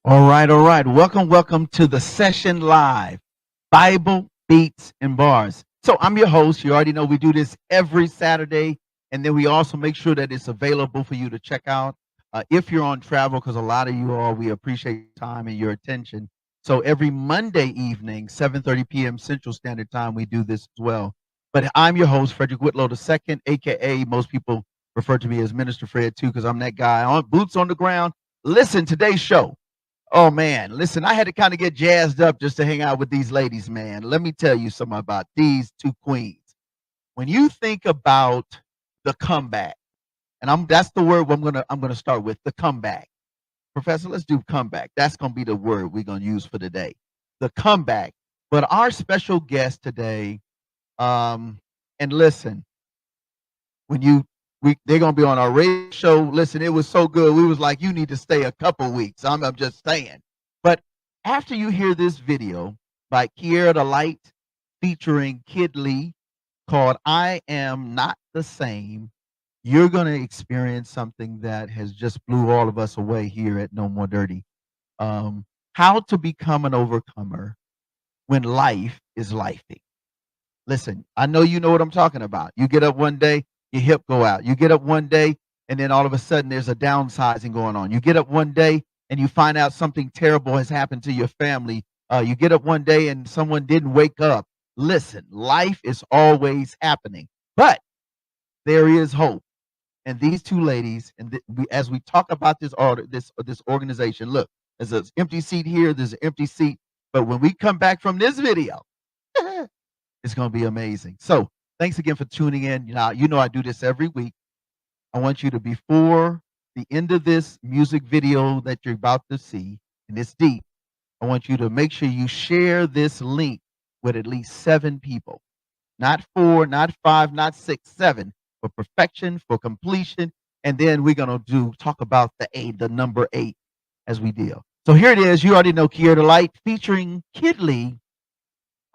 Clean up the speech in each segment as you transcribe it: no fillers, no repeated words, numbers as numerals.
All right, all right. Welcome to the session live, Bible Beats and Bars. So I'm your host. You already know we do this every Saturday, and then we also make sure that it's available for you to check out if you're on travel, because a lot of you all, we appreciate your time and your attention. So every Monday evening, 7:30 p.m. Central Standard Time, we do this as well. But I'm your host, Frederick Whitlow II, a.k.a. most people refer to me as Minister Fred, too, because I'm that guy on boots on the ground. Listen, today's show. Oh man, listen, I had to kind of get jazzed up just to hang out with these ladies, man. Let me tell you something about these two queens. When you think about the comeback, and that's the word I'm gonna start with, the comeback. Professor, let's do comeback. That's gonna be the word we're gonna use for today. The comeback. But our special guest today, and listen, when they're gonna be on our radio show. Listen, it was so good. We was like, you need to stay a couple weeks. I'm just saying. But after you hear this video by Kiera the Light featuring Kid Lee called I Am Not the Same, you're gonna experience something that has just blew all of us away here at No More Dirty. How to become an overcomer when life is lifing. Listen, I know you know what I'm talking about. You get up one day, your hip go out. You get up one day, and then all of a sudden there's a downsizing going on. You get up one day, and you find out something terrible has happened to your family. You get up one day, and someone didn't wake up. Listen, life is always happening, but there is hope. And these two ladies, and as we talk about this organization, look, there's an empty seat here, there's an empty seat, but when we come back from this video, it's going to be amazing. So thanks again for tuning in. You know I do this every week. I want you to, before the end of this music video that you're about to see, and it's deep, I want you to make sure you share this link with at least 7 people. Not 4, not 5, not 6, 7. For perfection, for completion. And then we're going to talk about the number 8 as we deal. So here it is. You already know Kiera the Light featuring Kid Lee.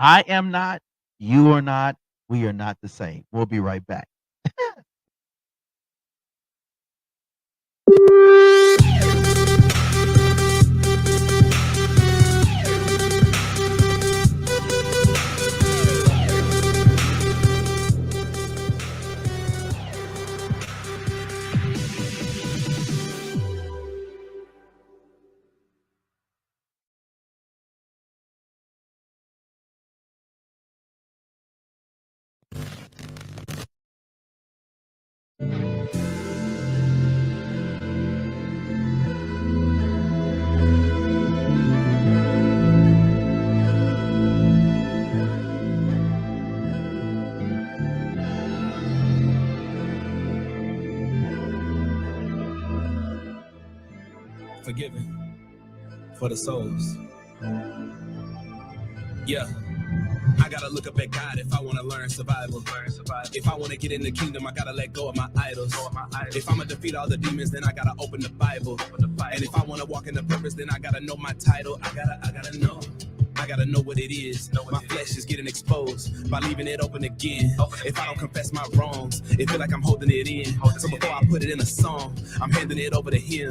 I am not. You are not. We are not the same. We'll be right back. Forgiven for the souls. Yeah, I gotta look up at God if I wanna learn survival. If I wanna get in the kingdom, I gotta let go of my idols. If I'ma defeat all the demons, then I gotta open the Bible. And if I wanna walk in the purpose, then I gotta know my title. I gotta know. I gotta know what it is. My flesh is getting exposed by leaving it open again. If I don't confess my wrongs, it feel like I'm holding it in. So before I put it in a song, I'm handing it over to him.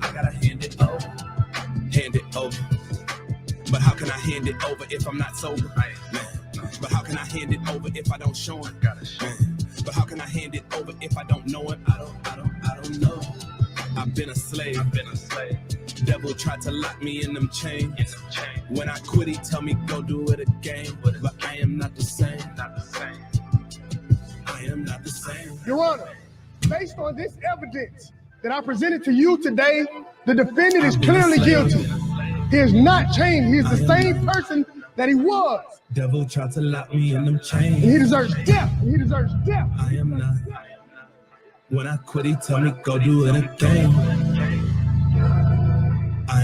I gotta hand it over. Hand it over. But how can I hand it over if I'm not sober? But how can I hand it over if I don't show him? But how can I hand it over if I don't know him? I don't know. I've been a slave. Devil tried to lock me in them chains. When I quit, he tell me go do it again. But I am not the same. I am not the same. Your Honor, based on this evidence that I presented to you today, the defendant is clearly guilty. He has not changed. He is the same person that he was. Devil tried to lock me in them chains. And he deserves death. He deserves death. I am not. When I quit, he tell me go do it again. I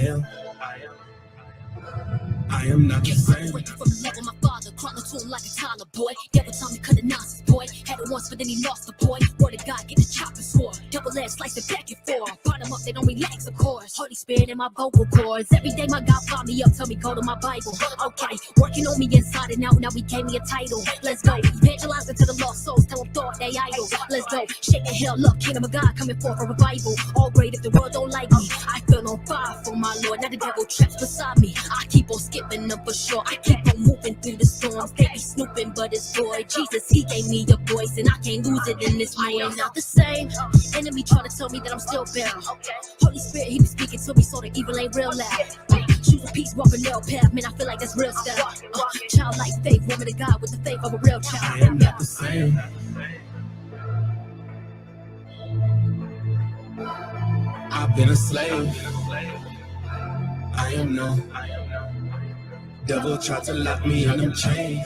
am not the same. From the level my father crawling to him like a toddler boy. Devil told me cut the nonsense, boy. Had it once, but then he lost the boy. Word of God, get the chopping sword. double edged, slice it back and forth. Bottom up, they don't relax, of course. Holy Spirit in my vocal cords. Every day my God fought me up, tell me go to my Bible. Okay, working on me inside and out, now he gave me a title. Let's go, evangelizing to the lost souls, tell them thought they idle. Let's go, shake the hell up, kingdom of God coming forth for revival. All great if the world don't like me. I feel on fire for my Lord, now the devil traps beside me. I keep on skipping up for sure, I keep on moving through the storms. They be snooping, but it's boy Jesus, he gave me a voice, and I can't lose it in this way. I'm not the same. Enemy trying to tell me that I'm still bound. Holy Spirit, he be speaking to me, so the evil ain't real loud. Choose a peace, walk a narrow path, man, I feel like that's real stuff. Childlike faith, woman of God with the faith of a real child. I am not the same. I've been a slave. I am no. Devil tried to lock me in them chains.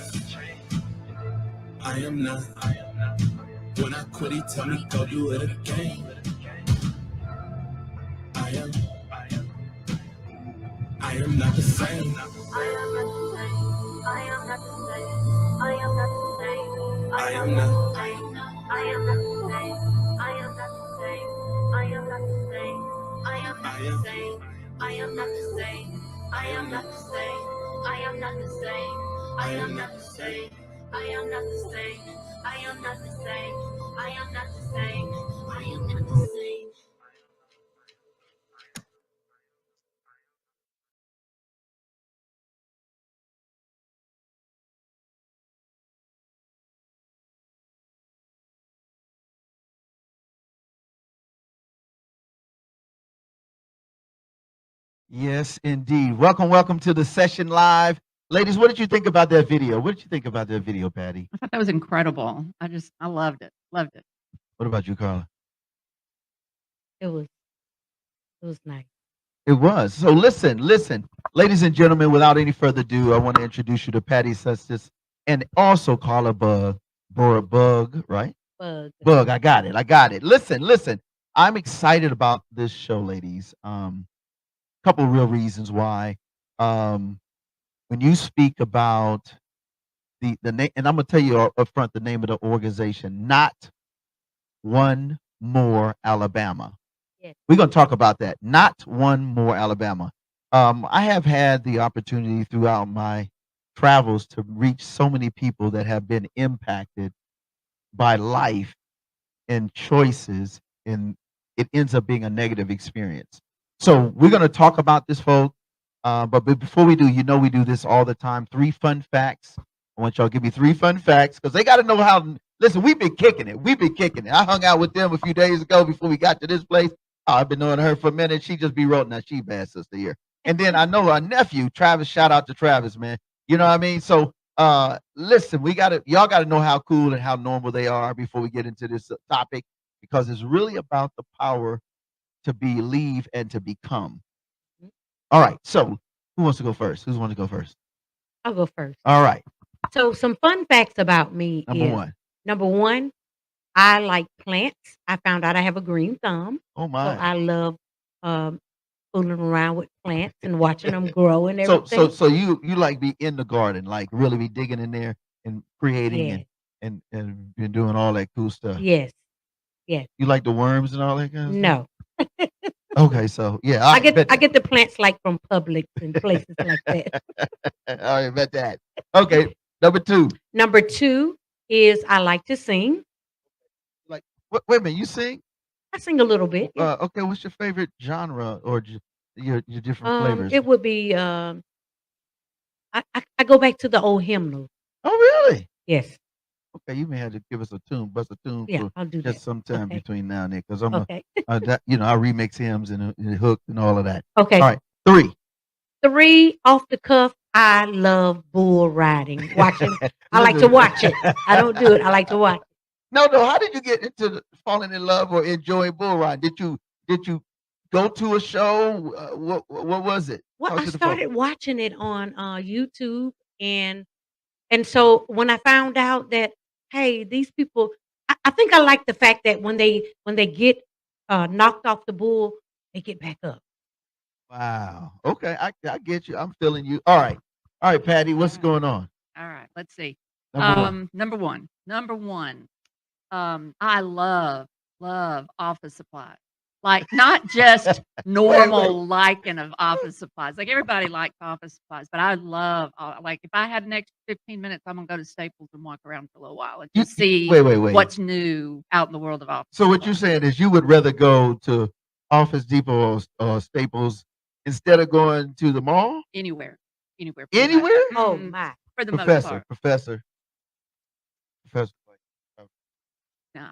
I am not. When I quit, he tell me go do it again. I am not the same. I am not the same. I am not the same. I am not the same. I am not. I am not the same. I am not the same. I am not the same. I am not the same. I am not the same. I am not the same. I am not the same. I am not the same. I am not the same. I am not the same. I am not the same. I am not the same. Yes, indeed. Welcome to the session live. Ladies, what did you think about that video? What did you think about that video, Patty? I thought that was incredible. I loved it. Loved it. What about you, Carla? It was nice. It was. So listen, ladies and gentlemen, without any further ado, I want to introduce you to Patty Sykstus and also Carla Bugg, right? Bugg. Bugg, I got it. Listen. I'm excited about this show, ladies. Couple real reasons why. When you speak about the name, and I'm gonna tell you up front the name of the organization, Not One More Alabama. Yes. We're gonna talk about that. Not One More Alabama. I have had the opportunity throughout my travels to reach so many people that have been impacted by life and choices, and it ends up being a negative experience. So we're going to talk about this, folks. But before we do, we do this all the time. 3 fun facts. I want y'all to give me 3 fun facts because they got to know how. Listen, we've been kicking it. I hung out with them a few days ago before we got to this place. Oh, I've been knowing her for a minute. She just be rolling. Now she bad sister here. And then I know our nephew, Travis. Shout out to Travis, man. You know what I mean? So listen, y'all got to know how cool and how normal they are before we get into this topic, because it's really about the power to believe and to become. All right. So who wants to go first? Who wants to go first? I'll go first. All right. So some fun facts about me is number one, I like plants. I found out I have a green thumb. Oh So my. I love fooling around with plants and watching them grow and everything. So you like be in the garden, like really be digging in there and creating Yes. and doing all that cool stuff. Yes. You like the worms and all that kind of stuff? No. Okay, so yeah, I get the plants like from Publix and places like that. All right, bet that. Okay, number 2. Number 2 is I like to sing. Like, wait a minute, you sing? I sing a little bit. Yeah. Okay, what's your favorite genre or your different flavors? It would be I go back to the old hymnals. Oh, really? Yes. Okay, you may have to give us bust a tune Yeah, for I'll do just that. sometime Okay. between now and then, because I'm Okay. I remix hymns and hook and all of that. Okay. All right, 3. 3 off the cuff. I love bull riding. Watching. I like to watch it. I don't do it. I like to watch it. No. How did you get into falling in love or enjoying bull riding? Did you go to a show? What was it? Well, Talk I to the folks. started watching it on YouTube, and so when I found out that, hey, these people, I think I like the fact that when they get knocked off the bull, they get back up. Wow. Okay, I get you. I'm feeling you. All right, Patty. What's All right. going on? All right. Let's see. Number 1. Number one. I love love office supplies. Like, not just normal liking of office supplies. Like, everybody likes office supplies, but I love, like, if I had an extra 15 minutes, I'm gonna go to Staples and walk around for a little while and You, just see wait. what's new out in the world of office So what you're supplies. saying is you would rather go to Office Depot or Staples instead of going to the mall? Anywhere. Anywhere, pretty much. Anywhere? Oh Mhm. my. For the most part. Professor. No,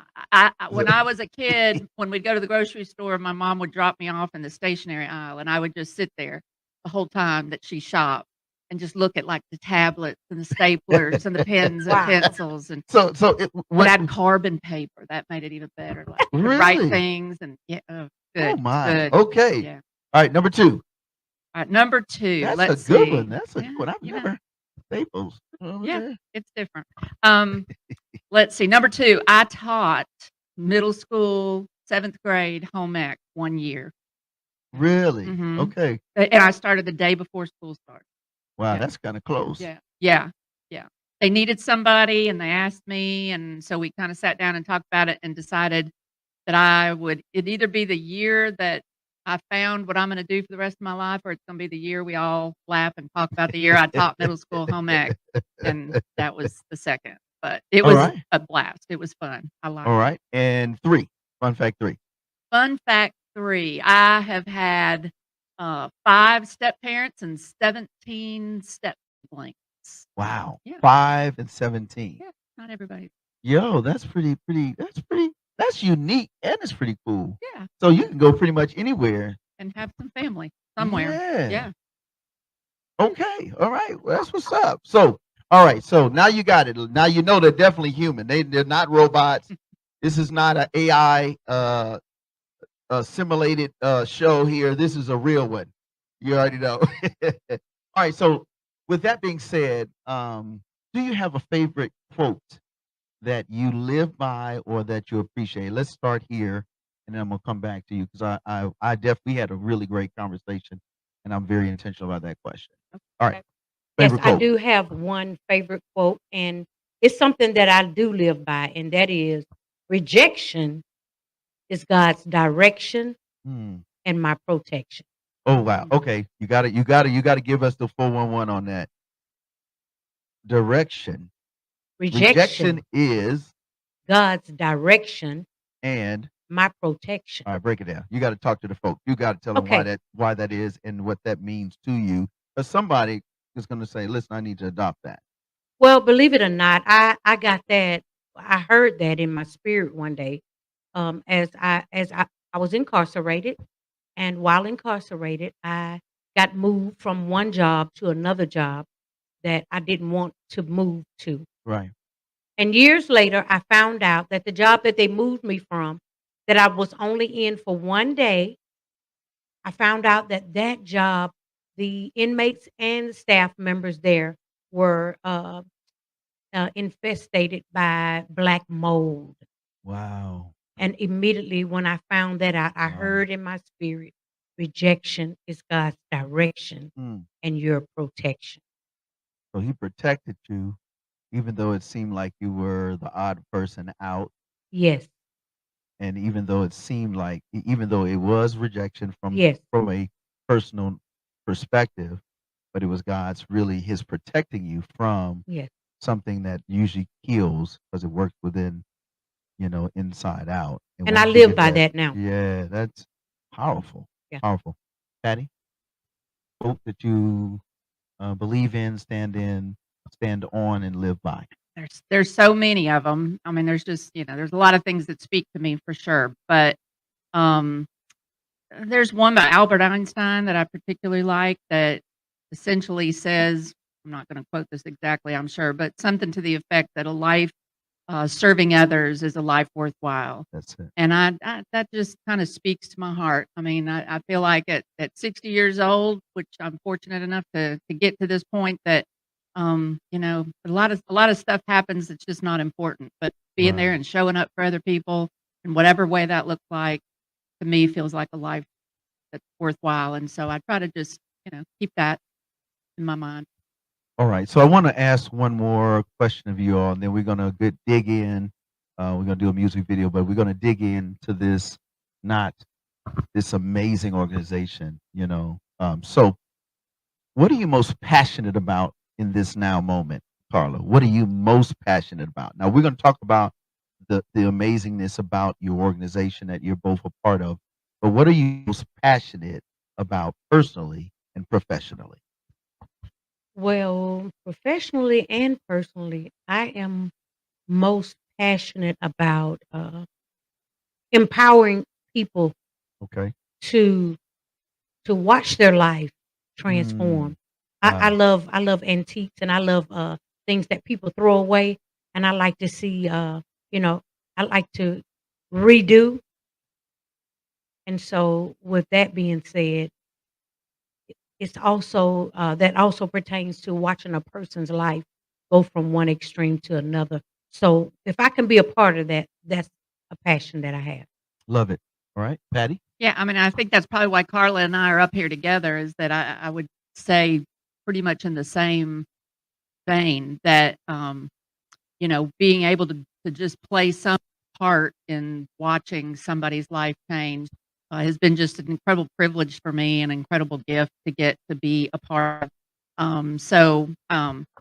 when I was a kid, when we'd go to the grocery store, my mom would drop me off in the stationery aisle, and I would just sit there the whole time that she shopped and just look at, like, the tablets and the staplers and the pens and Wow. pencils, and So it what? had carbon paper. That made it even better. Like, you could write Really? things and yeah, oh, good. Oh It's my. good. Okay. Yeah. All right. Number 2. All right, number 2, That's let's a good see. one. That's a Yeah, good one. I've you know. never Staples. Over Yeah, there. it's different. Let's see. Number 2, I taught middle school, 7th grade home ec 1 year. Really? Mhm. Okay. And I started the day before school started. Wow, Yeah. that's kind of close. Yeah. Yeah. Yeah. They needed somebody and they asked me, and so we kinda sat down and talked about it and decided that it'd either be the year that I found what I'm gonna do for the rest of my life, or it's gonna be the year we all laugh and talk about the year I taught middle school home ec, and that was the second. But it All was right. a blast. It was fun. I liked All it. right. And 3. Fun fact 3. Fun fact 3, I have had, 5 step-parents and 17 step-siblings. Wow. Yeah. 5 and 17. Yeah, not everybody. Yo, that's that's unique and it's pretty cool. Yeah, So you can go pretty much anywhere. and have some family somewhere. Yeah. Yeah. Okay. All right. Well, that's what's up. So, all right. So now you got it. Now you know they're definitely human. They're not robots. This is not an AI simulated show here. This is a real one. You already know. All right. So with that being said, do you have a favorite quote that you live by or that you appreciate? Let's start here, and then I'm gonna come back to you because I definitely had a really great conversation, and I'm very intentional about that question. All right, Okay. Yes, favorite I quote. do have one favorite quote, and it's something that I do live by, and that is rejection is God's direction Hmm. and my protection. Oh wow. Okay, you got to give us the 411 on that. Direction. Rejection, is God's direction, and my protection. all right, break it down. You got to talk to the folk. You got to tell them why Okay. that is and what that means to you. Because somebody is going to say, "Listen, I need to adopt that." Well, believe it or not, I got that. I heard that in my spirit one day, as I was incarcerated, and while incarcerated, I got moved from one job to another job that I didn't want to move to. Right. And years later, I found out that the job that they moved me from, that I was only in for one day, I found out that that job, the inmates and the staff members there were infested by black mold. Wow. And immediately when I found that out, I Wow. heard in my spirit, rejection is God's direction Mm. and your protection. So he protected you, even though it seemed like you were the odd person out, Yes, and even though it seemed like, even though it was rejection yes, from a personal perspective, but it was God's really His protecting you from yes. something that usually kills because it works within, inside out. And I once you live get by that now. yeah, that's powerful. Yeah. Powerful. Patty, quote that you believe in, stand on, and live by. There's so many of them. I mean, there's just, there's a lot of things that speak to me for sure, but, um, there's one by Albert Einstein that I particularly like that essentially says, I'm not gonna quote this exactly, I'm sure, but something to the effect that a life, serving others is a life worthwhile. That's it. And I that just kinda speaks to my heart. I mean, I feel like at 60 years old, which I'm fortunate enough to get to this point that, a lot of stuff happens that's just not important, but being there Right. and showing up for other people in whatever way that looks like, to me feels like a life that's worthwhile, and so I try to just, keep that in my mind. All right. So I want to ask one more question of you all, and then we're gonna dig in We're gonna do a music video, but we're gonna dig into this, not this amazing organization. So what are you most passionate about in this now moment, Carla? What are you most passionate about? Now we're gonna talk about the amazingness about your organization that you're both a part of, but what are you most passionate about personally and professionally? Well, professionally and personally, I am most passionate about empowering people Okay. to watch their life Mm, transform. wow. I love antiques and I love things that people throw away, and I like to see you know I like to redo. And so, with that being said, it's also that also pertains to watching a person's life go from one extreme to another. So, if I can be a part of that, that's a passion that I have. Love it. All right, Patty? Yeah, I mean, I think that's probably why Carla and I are up here together, is that I would say pretty much in the same vein that, being able to just play some part in watching somebody's life change, has been just an incredible privilege for me, an incredible gift to get to be a part of.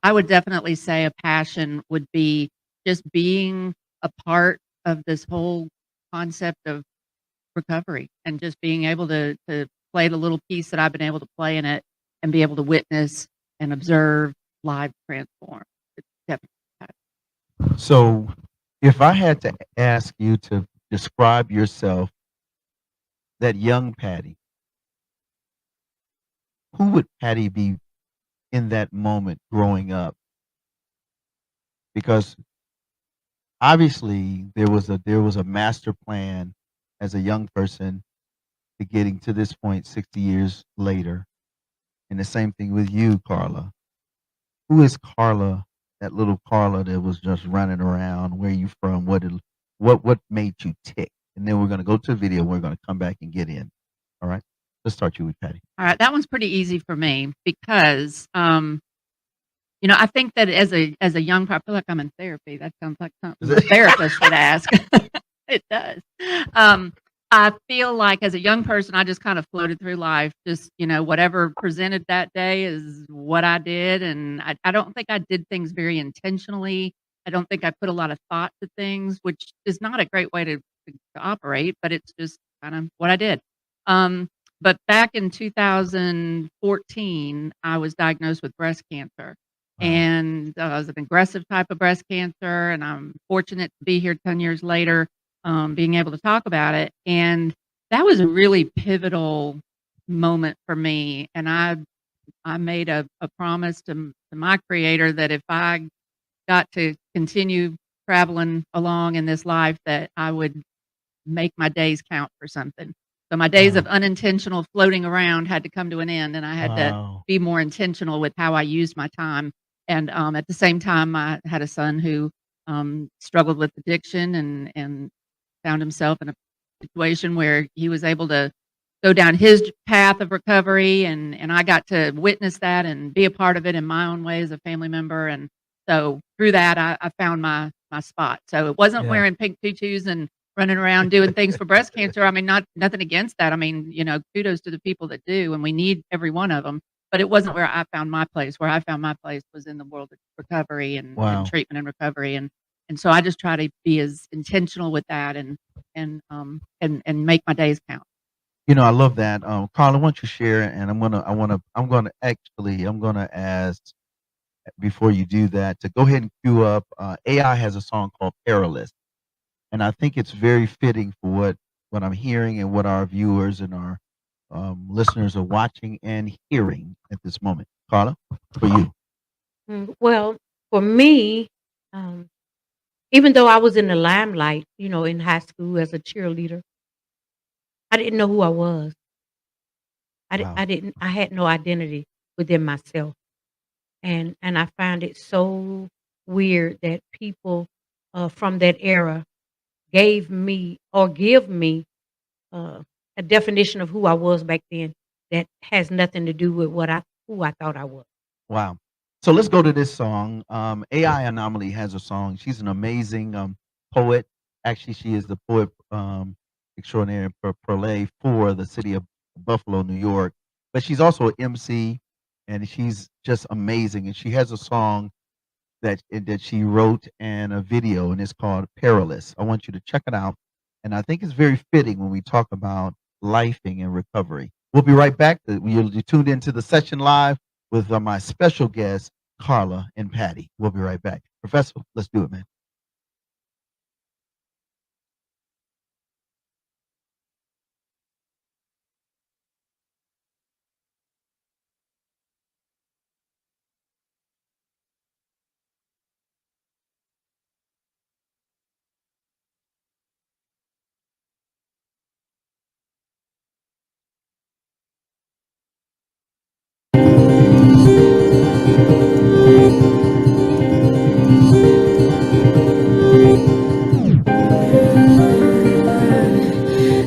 I would definitely say a passion would be just being a part of this whole concept of recovery, and just being able to play the little piece that I've been able to play in it, and be able to witness and observe lives transform. It's definitely So, if I had to ask you to describe yourself, that young Patty, who would Patty be in that moment growing up? Because obviously there was a master plan as a young person to getting to this point 60 years later. And the same thing with you, Carla. Who is Carla, that little Carla that was just running around? Where you from? What made you tick? And then we're gonna go to the video. We're gonna come back and get in. All right. Let's start you with Patty. all right. That one's pretty easy for me because, I think that as a young I feel like I'm in therapy. That sounds like Is something a it? therapist would ask. It does. Um, I feel like as a young person, I just kind of floated through life. Just, whatever presented that day is what I did. And I don't think I did things very intentionally. I don't think I put a lot of thought to things, which is not a great way to operate, but it's just kind of what I did. Um, but back in 2014, I was diagnosed with breast cancer. Wow. And it was an aggressive type of breast cancer. And I'm fortunate to be here 10 years later, being able to talk about it. And that was a really pivotal moment for me. And I made a promise to my creator that if I got to continue traveling along in this life, that I would make my days count for something. So my days of Wow. unintentional floating around had to come to an end, and I had to Wow. be more intentional with how I used my time. And at the same time, I had a son who struggled with addiction, and found himself in a situation where he was able to go down his path of recovery, and I got to witness that and be a part of it in my own way as a family member. And so through that, I found my spot. So it wasn't Yeah. wearing pink tutus and running around doing things for breast cancer. I mean, nothing against that. I mean, kudos to the people that do, and we need every one of them. But it wasn't where I found my place. Where I found my place was in the world of recovery and Wow. treatment and recovery. And so I just try to be as intentional with that, and make my days count. I love that. Carla, why don't you share? And I'm gonna ask, before you do that, to go ahead and cue up. AI has a song called "Perilous," and I think it's very fitting for what I'm hearing and what our viewers and our listeners are watching and hearing at this moment. Carla, for you. Well, for me, um, even though I was in the limelight, in high school as a cheerleader, I didn't know who I was. Wow. I had no identity within myself. And I find it so weird that people from that era gave me or give me uh, a definition of who I was back then that has nothing to do with who I thought I was. Wow. So let's go to this song. AI Anomaly has a song. She's an amazing poet. Actually, she is the poet extraordinaire per lay for the city of Buffalo, New York. But she's also an MC, and she's just amazing. And she has a song that she wrote and a video, and it's called Perilous. I want you to check it out. And I think it's very fitting when we talk about lifing and recovery. We'll be right back. You're tuned into the session live with my special guests, Carla and Patty. We'll be right back. Professor, let's do it, man.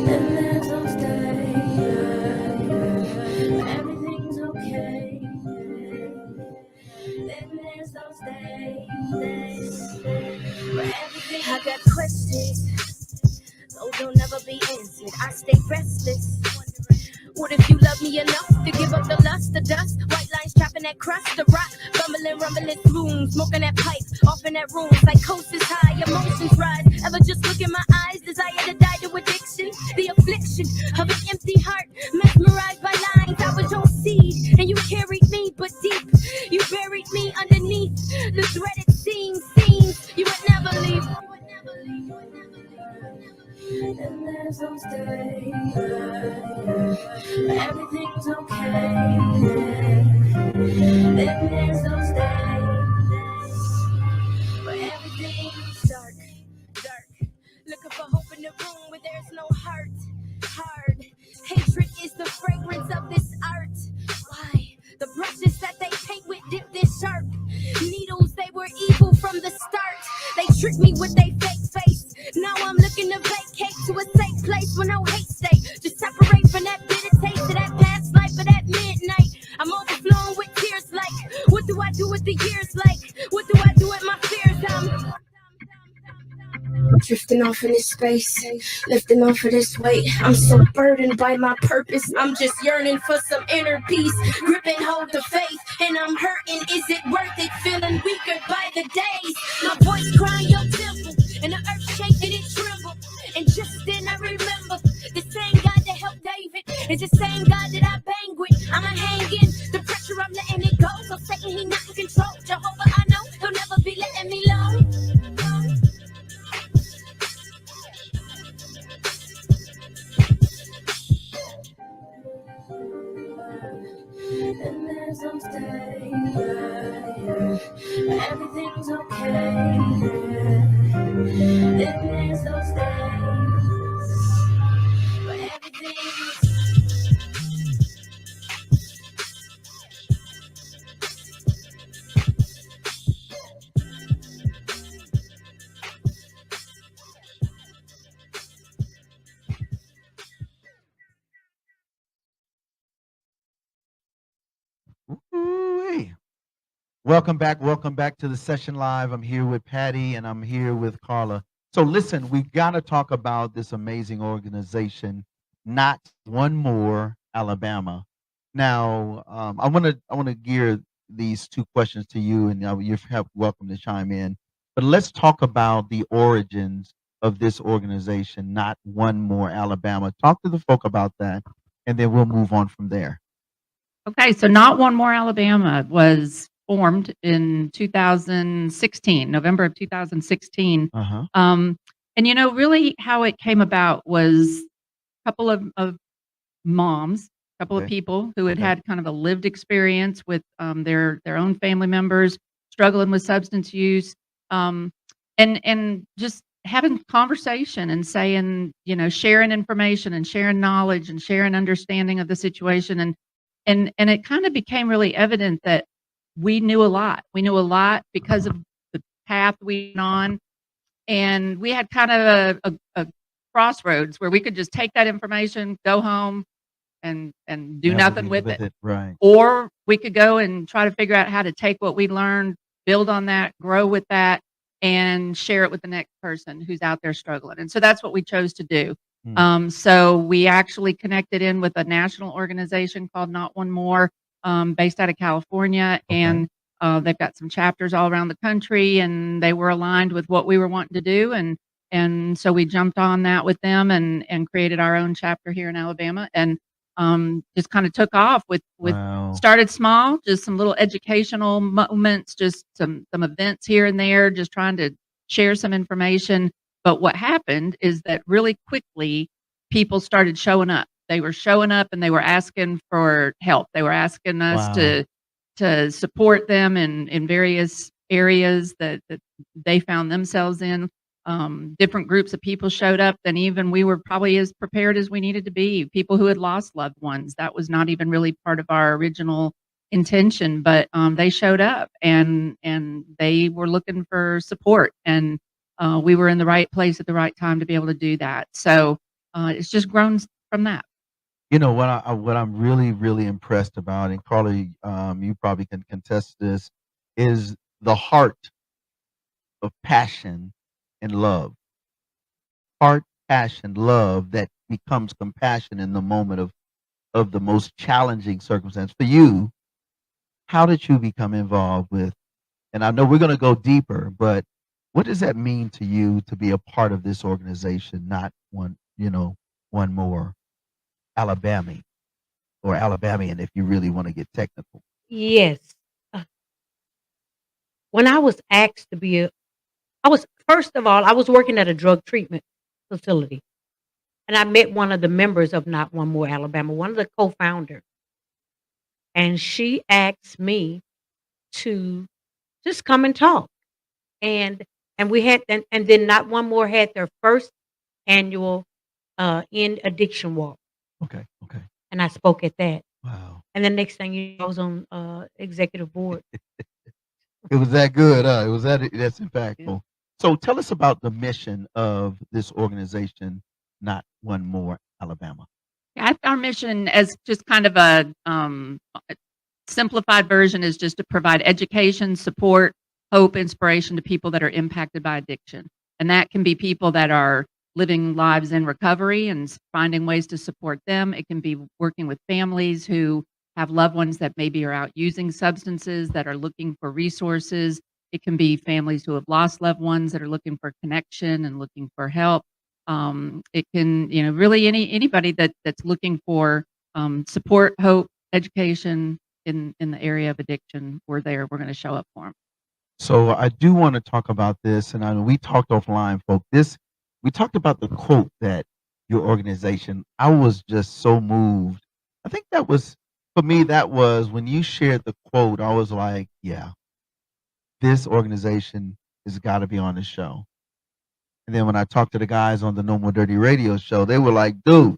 And there's those days where everything's okay. Then there's those days where everything. I got questions, those will never be answered. I stay restless. What if you love me enough to give up the lust, the dust? White lines trapping that crust, the rock, rumbling through, smoking that pipe, off in that room, psychosis high, emotions rise. Ever just look in my eyes, desire to die to addiction, the affliction of an empty heart, mesmerized by lines. I was your seed, and you carried me, but deep, you buried me underneath the dreaded scenes. You would never leave. And there's those days where everything's okay. Then there's those days where everything's dark. Looking for hope in the room where there's no heart. Hard hatred is the fragrance of this art. Why? The brushes that they paint with dip this sharp. Needles, they were evil from the start. They tricked me with their fake face. Now I'm looking to vacate to a safe place where no hate stay. Just separate from that bitter taste of that past life of that midnight. I'm overflowing with tears like, what do I do with the years like? What do I do with my fears? I'm drifting off in this space, lifting off of this weight. I'm so burdened by my purpose. I'm just yearning for some inner peace, gripping hold of faith, and I'm hurting. Is it worth it? Feeling weaker by the days. My voice crying your temple, and the earth shaking it tremble. And just then I remember the same God that helped David is the same God that I bang with. I'ma hang in the pressure, I'm letting it go. So Satan, he not in control. Jehovah, I know he'll never be letting me alone. And there's those days where everything's okay. Then there's those days where everything's. Ooh-wee. Welcome back to the session live. I'm here with Patty and I'm here with Carla. So listen, we got to talk about this amazing organization, Not One More Alabama. Now, I want to gear these two questions to you, and you're welcome to chime in. But let's talk about the origins of this organization, Not One More Alabama. Talk to the folk about that, and then we'll move on from there. Okay, so Not One More Alabama was formed in 2016, November of 2016. Uh-huh. And really how it came about was a couple of moms, a couple of Okay. people who had Okay. had kind of a lived experience with their own family members struggling with substance use, and just having conversation and saying, sharing information and sharing knowledge and sharing understanding of the situation, and it kind of became really evident that we knew a lot. We knew a lot because of the path we went on, and we had kind of a crossroads where we could just take that information, go home, and do nothing with it. Right. Or we could go and try to figure out how to take what we learned, build on that, grow with that, and share it with the next person who's out there struggling. And so that's what we chose to do. Mm. So we actually connected in with a national organization called Not One More, based out of California, Okay. and they've got some chapters all around the country, and they were aligned with what we were wanting to do, and so we jumped on that with them and created our own chapter here in Alabama, and just kind of took off with Wow. started small, just some little educational moments, just some events here and there, just trying to share some information. But what happened is that really quickly people started showing up. They were showing up and they were asking for help. They were asking us Wow. to support them in various areas that they found themselves in. Different groups of people showed up, and even we were probably as prepared as we needed to be. People who had lost loved ones. That was not even really part of our original intention, but they showed up and they were looking for support, and we were in the right place at the right time to be able to do that. So it's just grown from that. You know what I'm really really impressed about, and Carla, you probably can contest this, is the heart of passion and love. Heart, passion, love that becomes compassion in the moment of the most challenging circumstance for you. How did you become involved with? And I know we're going to go deeper, but what does that mean to you to be a part of this organization? Not one, one more Alabama or Alabamian, if you really want to get technical. Yes. Uh, when I was asked to be I was first of all, I was working at a drug treatment facility, and I met one of the members of Not One More Alabama, one of the co-founders, and she asked me to just come and talk. And we had and then Not One More had their first annual end addiction walk, Okay, okay. and I spoke at that. Wow. And the next thing you know, I was on executive board. It was that good, huh? It was that's Yeah. impactful. So tell us about the mission of this organization, Not One More Alabama. Yeah, our mission as just kind of a simplified version is just to provide education, support, hope, inspiration to people that are impacted by addiction. And that can be people that are living lives in recovery and finding ways to support them. It can be working with families who have loved ones that maybe are out using substances that are looking for resources. It can be families who have lost loved ones that are looking for connection and looking for help. It can, really anybody that's looking for support, hope, education, in the area of addiction, we're there. We're going to show up for them. So I do want to talk about this, and I know we talked offline, folks. We talked about the quote that your organization. I was just so moved. I think that was for me. That was when you shared the quote. I was like, yeah, this organization has got to be on the show. And then when I talked to the guys on the No More Dirty Radio show, they were like, dude,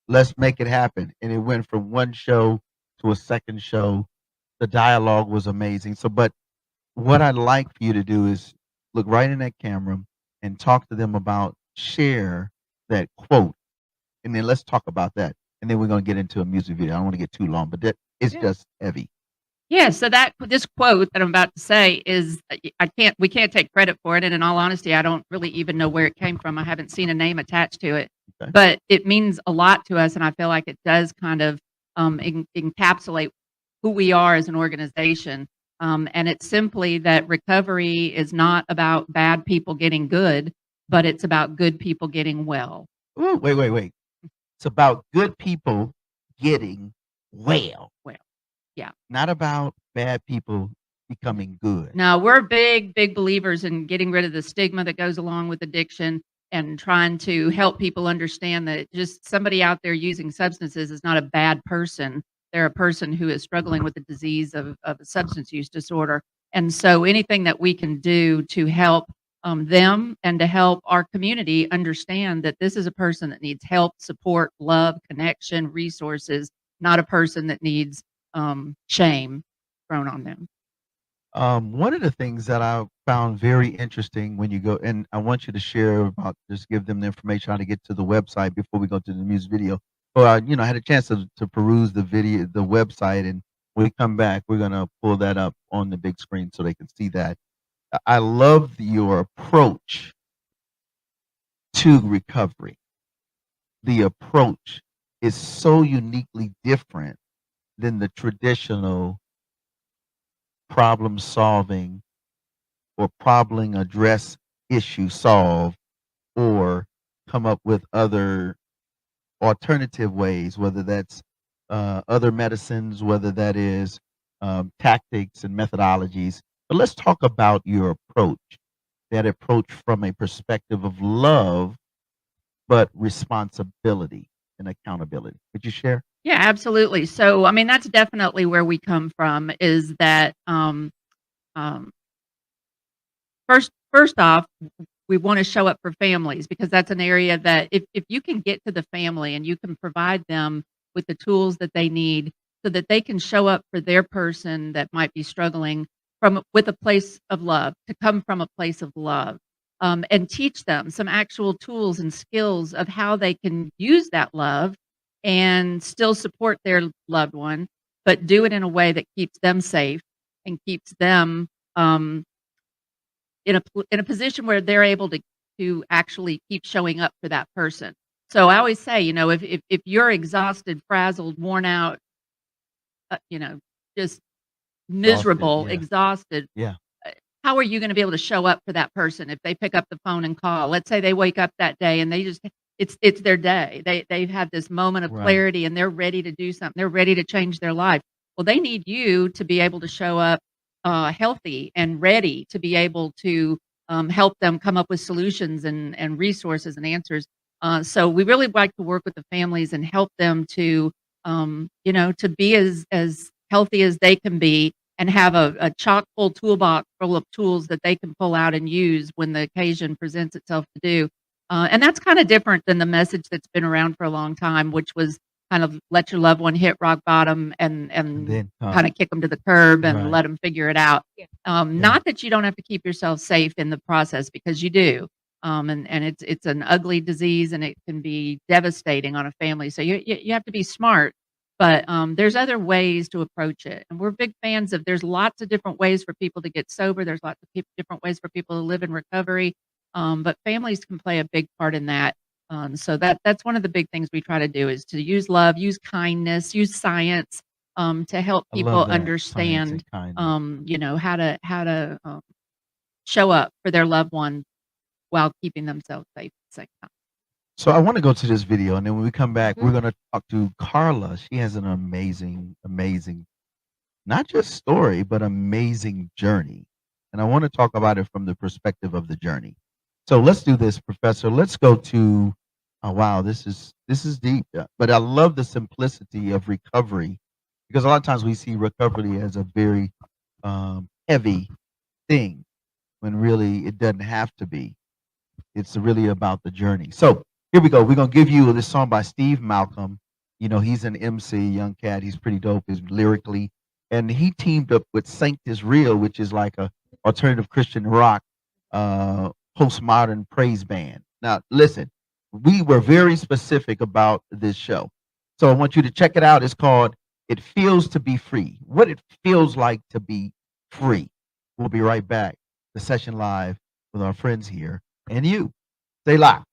let's make it happen. And it went from one show to a second show. The dialogue was amazing. So, but what I'd like for you to do is look right in that camera and talk to them about share that quote. And then let's talk about that. And then we're going to get into a music video. I don't want to get too long, but that it's Yeah. just heavy. Yeah, so this quote that I'm about to say is we can't take credit for it, and in all honesty, I don't really even know where it came from. I haven't seen a name attached to it, Okay. but it means a lot to us, and I feel like it does kind of encapsulate who we are as an organization. And it's simply that recovery is not about bad people getting good, but it's about good people getting well. Ooh, wait. It's about good people getting well, Well, yeah. not about bad people becoming good. No, we're big believers in getting rid of the stigma that goes along with addiction and trying to help people understand that just somebody out there using substances is not a bad person. They're a person who is struggling with the disease of a substance use disorder. And so anything that we can do to help them and to help our community understand that this is a person that needs help, support, love, connection, resources, not a person that needs shame thrown on them. One of the things that I found very interesting when you go, and I want you to share about, just give them the information how to get to the website before we go to the music video. But I had a chance to peruse the video, the website, and when we come back, we're gonna pull that up on the big screen so they can see that. I love your approach to recovery. The approach is so uniquely different than the traditional problem solving or problem address issue solve or come up with other alternative ways, whether that's other medicines, whether that is tactics and methodologies. But let's talk about your approach, that approach from a perspective of love, but responsibility and accountability. Could you share? Yeah, absolutely. So, I mean, that's definitely where we come from is that um, first off, we want to show up for families because that's an area that if you can get to the family and you can provide them with the tools that they need so that they can show up for their person that might be struggling from with a place of love, to come from a place of love, and teach them some actual tools and skills of how they can use that love and still support their loved one, but do it in a way that keeps them safe and keeps them um, in a position where they're able to actually keep showing up for that person. So I always say, if you're exhausted, frazzled, worn out, just Exhausted. miserable, Yeah. exhausted, Yeah. how are you going to be able to show up for that person if they pick up the phone and call? Let's say they wake up that day and they just it's their day. They've had this moment of Right. clarity and they're ready to do something. They're ready to change their life. Well, they need you to be able to show up healthy and ready to be able to help them come up with solutions and resources and answers. So we really like to work with the families and help them to to be as healthy as they can be and have a chock full toolbox full of tools that they can pull out and use when the occasion presents itself to do. And that's kind of different than the message that's been around for a long time, which was kind of let your loved one hit rock bottom And and then kind of kick them to the curb and Right. let them figure it out. Yeah. Yeah. Not that you don't have to keep yourself safe in the process because you do. And it's an ugly disease and it can be devastating on a family. So you have to be smart, but there's other ways to approach it. And we're big fans of there's lots of different ways for people to get sober. There's lots of different ways for people to live in recovery. But families can play a big part in that. So that's one of the big things we try to do is to use love, use kindness, use science to help I people love that. Science understand and kindness. how to show up for their loved one while keeping themselves safe at the same time. So I want to go to this video, and then when we come back, Mhm. we're going to talk to Carla. She has an amazing, amazing, not just story, but amazing journey. And I want to talk about it from the perspective of the journey. So let's do this, Professor. Let's go to. Oh wow, this is deep. But I love the simplicity of recovery because a lot of times we see recovery as a very heavy thing when really it doesn't have to be. It's really about the journey. So here we go. We're gonna give you this song by Steve Malcolm. He's an MC, young cat. He's pretty dope. Is lyrically, and he teamed up with Sykstus Real, which is like a alternative Christian rock, postmodern praise band. Now, listen, we were very specific about this show, so I want you to check it out. It's called "It Feels to Be Free." What it feels like to be free. We'll be right back. The session live with our friends here and you. Stay live.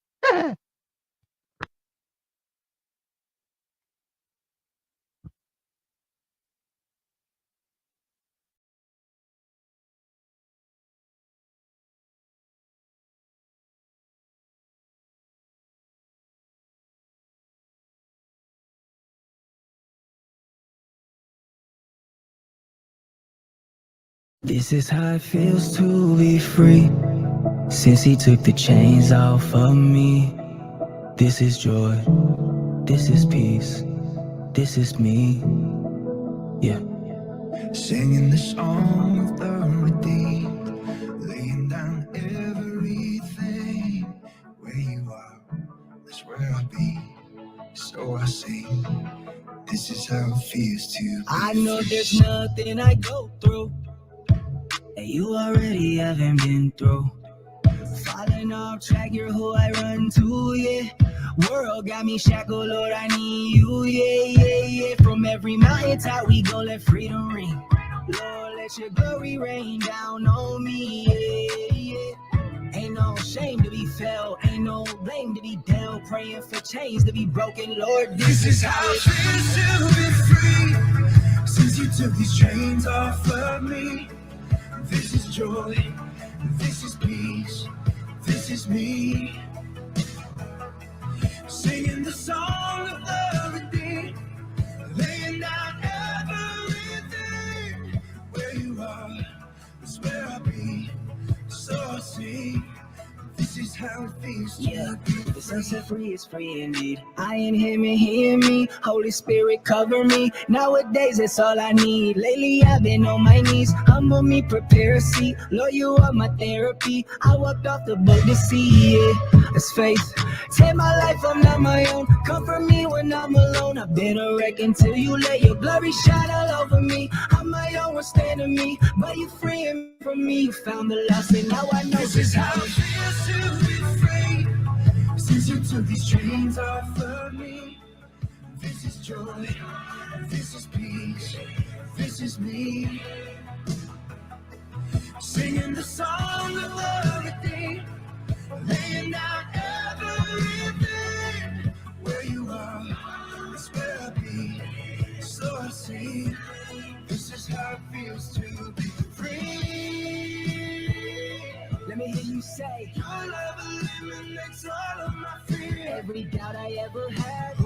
This is how it feels to be free. Since he took the chains off of me. This is joy, this is peace, this is me. Yeah. Singing the song of the redeemed, laying down everything. Where you are, that's where I'll be. So I sing. This is how it feels to be. I know there's nothing I go through that you already haven't been through. Falling off track, you're who I run to, yeah. World got me shackled, Lord, I need you, yeah, yeah, yeah. From every mountain top we go, let freedom ring. Lord, let your glory rain down on me. Ain't no shame to be felt, ain't no blame to be dealt. Praying for chains to be broken, Lord. This is how it feels to be free. Since you took these chains off of me, this is joy, this is peace, this is me. Singing the song of the redeemed, laying down everything. Where you are is where I'll be, so I'll sing. This is how it feels to be free. The sunset free is free indeed. I in him and he in me. Holy Spirit cover me. Nowadays that's all I need. Lately I've been on my knees. Humble me, prepare a seat. Lord, you are my therapy. I walked off the boat to see it. It's faith. Take my life, I'm not my own. Comfort me when I'm alone. I've been a wreck until you let your glory shine all over me. I'm my own, what's standing me, but you freeing from me. You found the lost and now I know this is how it feels to be free. Since you took these chains off of me, this is joy, this is peace, this is me. Singing the song of the redeemed, laying down everything. Where you are is where I'll be, so I sing. This is how it feels to be free. Let me hear you say, your love eliminates all of my fear. Every doubt I ever had.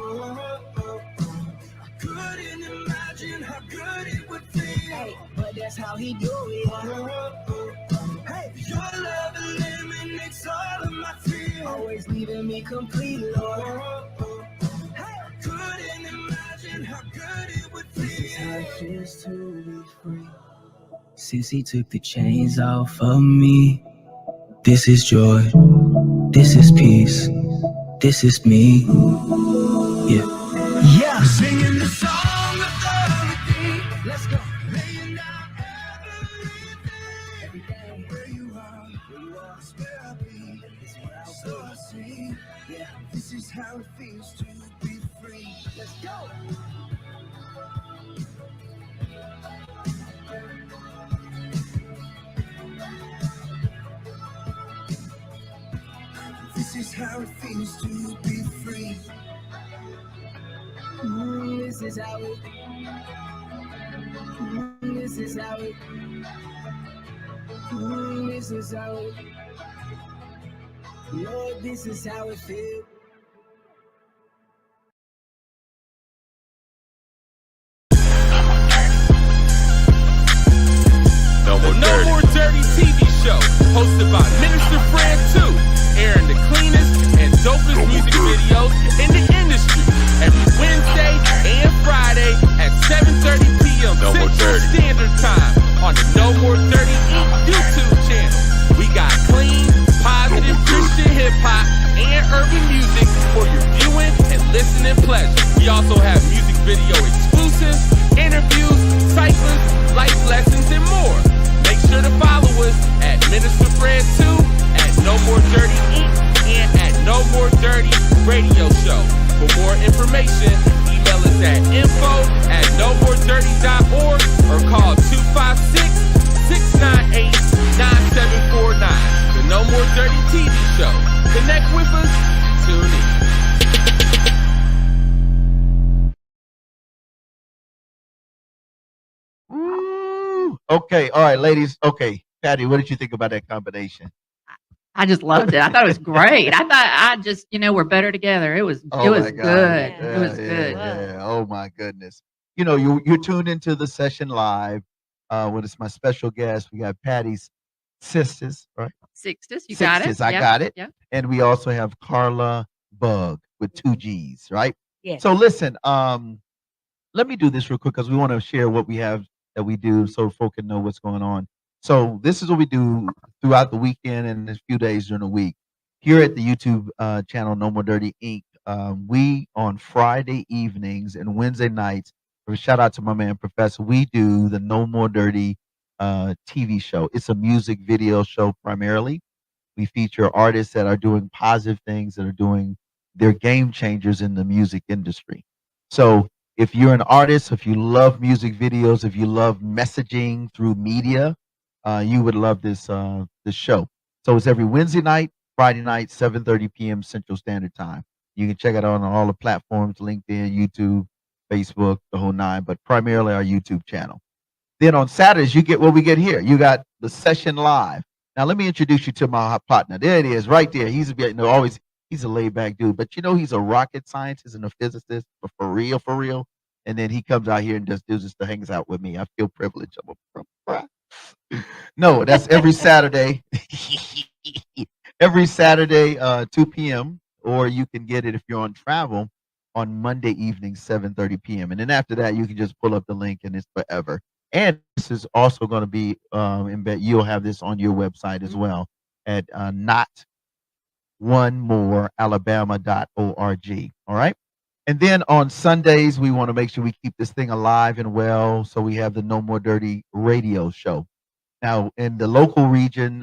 I couldn't imagine how good it would feel. Hey, but that's how he do it. Hey, your love eliminates all of my fear. Always leaving me complete, Lord. Hey, I couldn't imagine how good it would feel. This is how it feels to be free. Since he took the chains off of me, this is joy, this is peace, this is me. Yeah. Yeah. Singing the song of the redeemed. Let's go. Laying down everything. Where you are is where I'll be. So I sing. Yeah. This is how it feels to be free. Let's go. This is how it feels to be free. This is how it. This is how it. This is how it. Lord, this is how it feels. No More Dirty TV show, hosted by Minister Fred 2, airing the cleanest and dopest music videos in the industry every Wednesday and Friday at 7:30 p.m. Central Standard Time on the No More Dirty Inc. YouTube channel. We got clean, positive Christian hip-hop and urban music for your viewing and listening pleasure. We also have music video exclusives, interviews, cyclists, life lessons, and more. Make sure to follow us at Minister Fred 2, at No More Dirty Inc., and at No More Dirty Radio Show. For more information, email us at info@nomoredirty.org or call 256-698-9749. The No More Dirty TV Show. Connect with us. Tune in. Ooh. Okay, all right, ladies. Okay, Patty, what did you think about that combination? I just loved it. I thought it was great. I just, we're better together. It was Oh my good. God. It was good. Yeah. Oh my goodness. You're tuned into the session live. With it's my special guest. We got Patty's sisters, right? Sykstus, you got it. Sykstus, I got it. Yeah. And we also have Carla Bugg with 2 G's, right? Yes. So listen, let me do this real quick because we want to share what we have that we do so folk can know what's going on. So this is what we do throughout the weekend and a few days during the week. Here at the YouTube channel, No More Dirty Inc., we on Friday evenings and Wednesday nights, shout out to my man Professor, we do the No More Dirty TV show. It's a music video show primarily. We feature artists that are doing positive things, that are doing, they're game changers in the music industry. So If you're an artist, if you love music videos, if you love messaging through media, you would love this show. So it's every Wednesday night, Friday night, 7:30 p.m. Central Standard Time. You can check it out on all the platforms: LinkedIn, YouTube, Facebook, the whole nine, but primarily our YouTube channel. Then on Saturdays, you get what we get here. You got the session live. Now, let me introduce you to my partner. There it is, right there. Always he's a laid back dude, but he's a rocket scientist and a physicist, but for real, for real. And then he comes out here and just does this to hangs out with me. I feel privileged. No, that's every Saturday. Every Saturday, 2 p.m. Or you can get it if you're on travel on Monday evening, 7:30 p.m. And then after that, you can just pull up the link and it's forever. And this is also going to be embed. You'll have this on your website as well at notonemorealabama.org. All right. And then on Sundays, we want to make sure we keep this thing alive and well. So we have the No More Dirty radio show. Now, in the local region,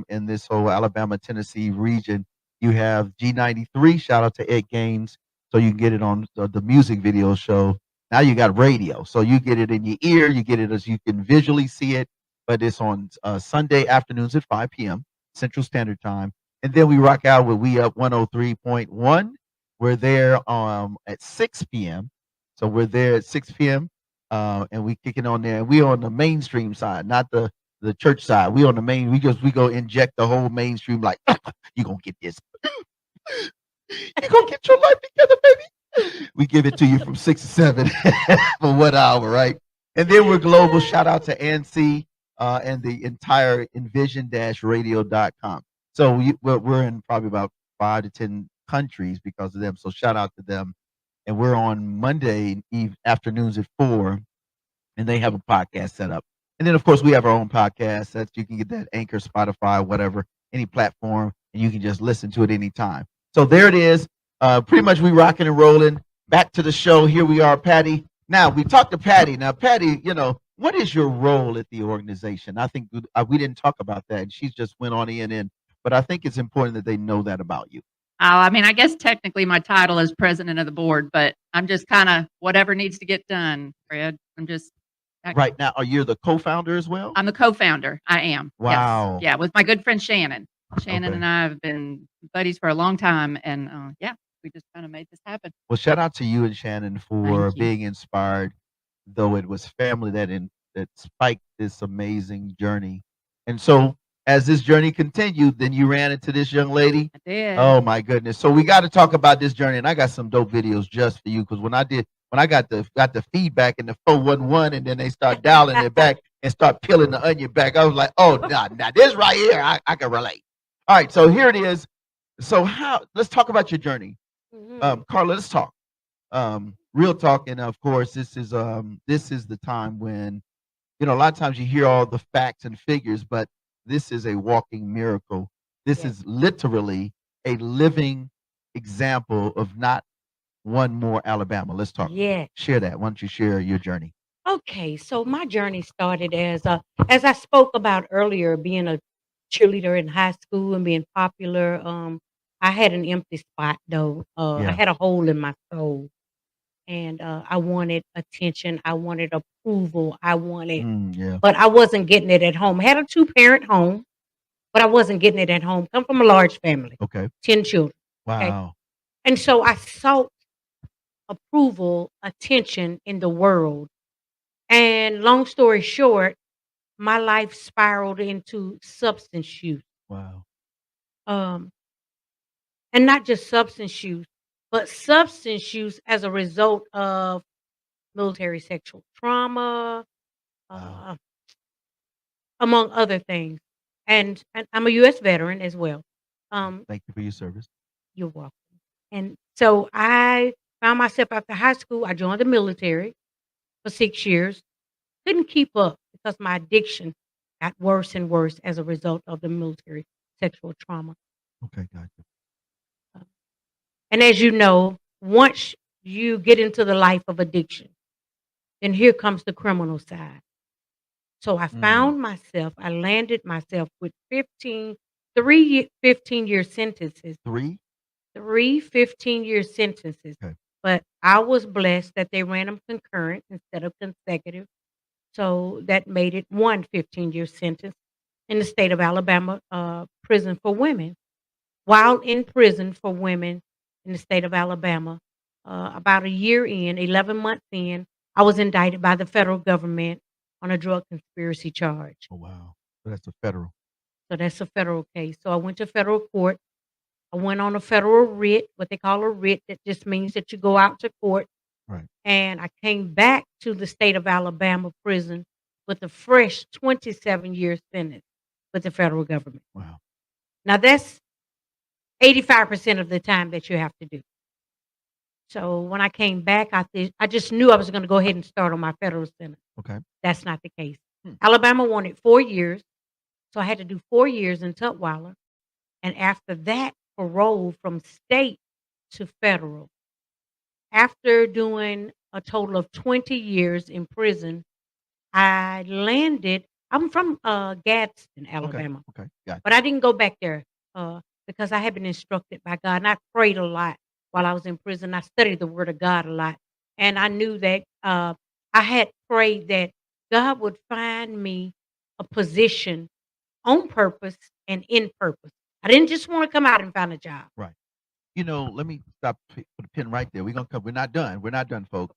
in this whole Alabama, Tennessee region, you have G93. Shout out to Ed Gaines. So you can get it on the music video show. Now you got radio. So you get it in your ear. You get it as you can visually see it. But it's on Sunday afternoons at 5 p.m. Central Standard Time. And then we rock out with We Up 103.1. We're there at 6 p.m. So we're there at 6 p.m. And we kick it on there. And we're on the mainstream side, not the church side. We on the main. We go inject the whole mainstream. Like you gonna get this. You gonna get your life together, baby. We give it to you from 6 to 7 for 1 hour, right? And then we're global. Shout out to ANSI and the entire envision-radio.com. So we're in probably about 5 to 10 countries because of them. So shout out to them. And we're on Monday afternoons at 4, and they have a podcast set up. And then, of course, we have our own podcast that you can get that Anchor, Spotify, whatever, any platform, and you can just listen to it anytime. So there it is. Pretty much we rocking and rolling. Back to the show. Here we are, Patty. Now, we talked to Patty. Now, Patty, what is your role at the organization? I think we didn't talk about that, and she just went on in. But I think it's important that they know that about you. I mean, I guess technically my title is president of the board, but I'm just kind of whatever needs to get done, Fred. Right now, are you the co-founder as well? I'm the co-founder. I am. Wow. Yes. Yeah, with my good friend Shannon. Shannon Okay. and I have been buddies for a long time, and we just kind of made this happen. Well, shout out to you and Shannon for Thank you. being inspired, though it was family that spiked this amazing journey. And so, as this journey continued, then you ran into this young lady. I did. Oh my goodness! So we got to talk about this journey, and I got some dope videos just for you because when I got the feedback and the 411, and then they start dialing it back and start peeling the onion back, I was like, oh, nah, this right here, I can relate. All right, so here it is. So let's talk about your journey. Carla, let's talk. Real talk, and of course, this is the time when, a lot of times you hear all the facts and figures, but this is a walking miracle. This is literally a living example of not one more Alabama. Let's talk. Yeah. Share that. Why don't you share your journey? Okay, so my journey started as I spoke about earlier, being a cheerleader in high school and being popular. I had an empty spot though. I Yeah. had a hole in my soul, and I wanted attention. I wanted approval. Yeah. But I wasn't getting it at home. I had a 2-parent home, but I wasn't getting it at home. Come from a large family, Okay. 10 children. Wow. And so I sought approval, attention in the world. And long story short, my life spiraled into substance use. Wow. Um, and not just substance use, but substance use as a result of military sexual trauma, Wow. among other things. And I'm a U.S. veteran as well. Thank you for your service. You're welcome. And so I found myself after high school. I joined the military for 6 years. Couldn't keep up because my addiction got worse and worse as a result of the military sexual trauma. Okay, gotcha. And as you know, once you get into the life of addiction, then here comes the criminal side. So I found myself, I landed myself with 15-year sentences. Three? 3 15-year sentences. Okay. But I was blessed that they ran them concurrent instead of consecutive. So that made it one 15-year sentence in the state of Alabama prison for women. While in prison for women in the state of Alabama, about a year in, 11 months in, I was indicted by the federal government on a drug conspiracy charge. Oh, wow. So that's a federal. So that's a federal case. So I went to federal court. I went on a federal writ, what they call a writ. That just means that you go out to court. Right. And I came back to the state of Alabama prison with a fresh 27-year sentence with the federal government. Wow. Now that's 85% of the time that you have to do. So when I came back, I just knew I was going to go ahead and start on my federal sentence. Okay. That's not the case. Hmm. Alabama wanted 4 years, so I had to do 4 years in Tutwiler, and after that, parole from state to federal. After doing a total of 20 years in prison, I landed. I'm from Gadsden, Okay. Alabama. Okay. Got But I didn't go back there because I had been instructed by God, and I prayed a lot while I was in prison. I studied the Word of God a lot, and I knew that I had prayed that God would find me a position on purpose and in purpose. I didn't just want to come out and find a job. Right. You know, let me stop. Put a pin right there. We're gonna come. We're not done. We're not done, folks.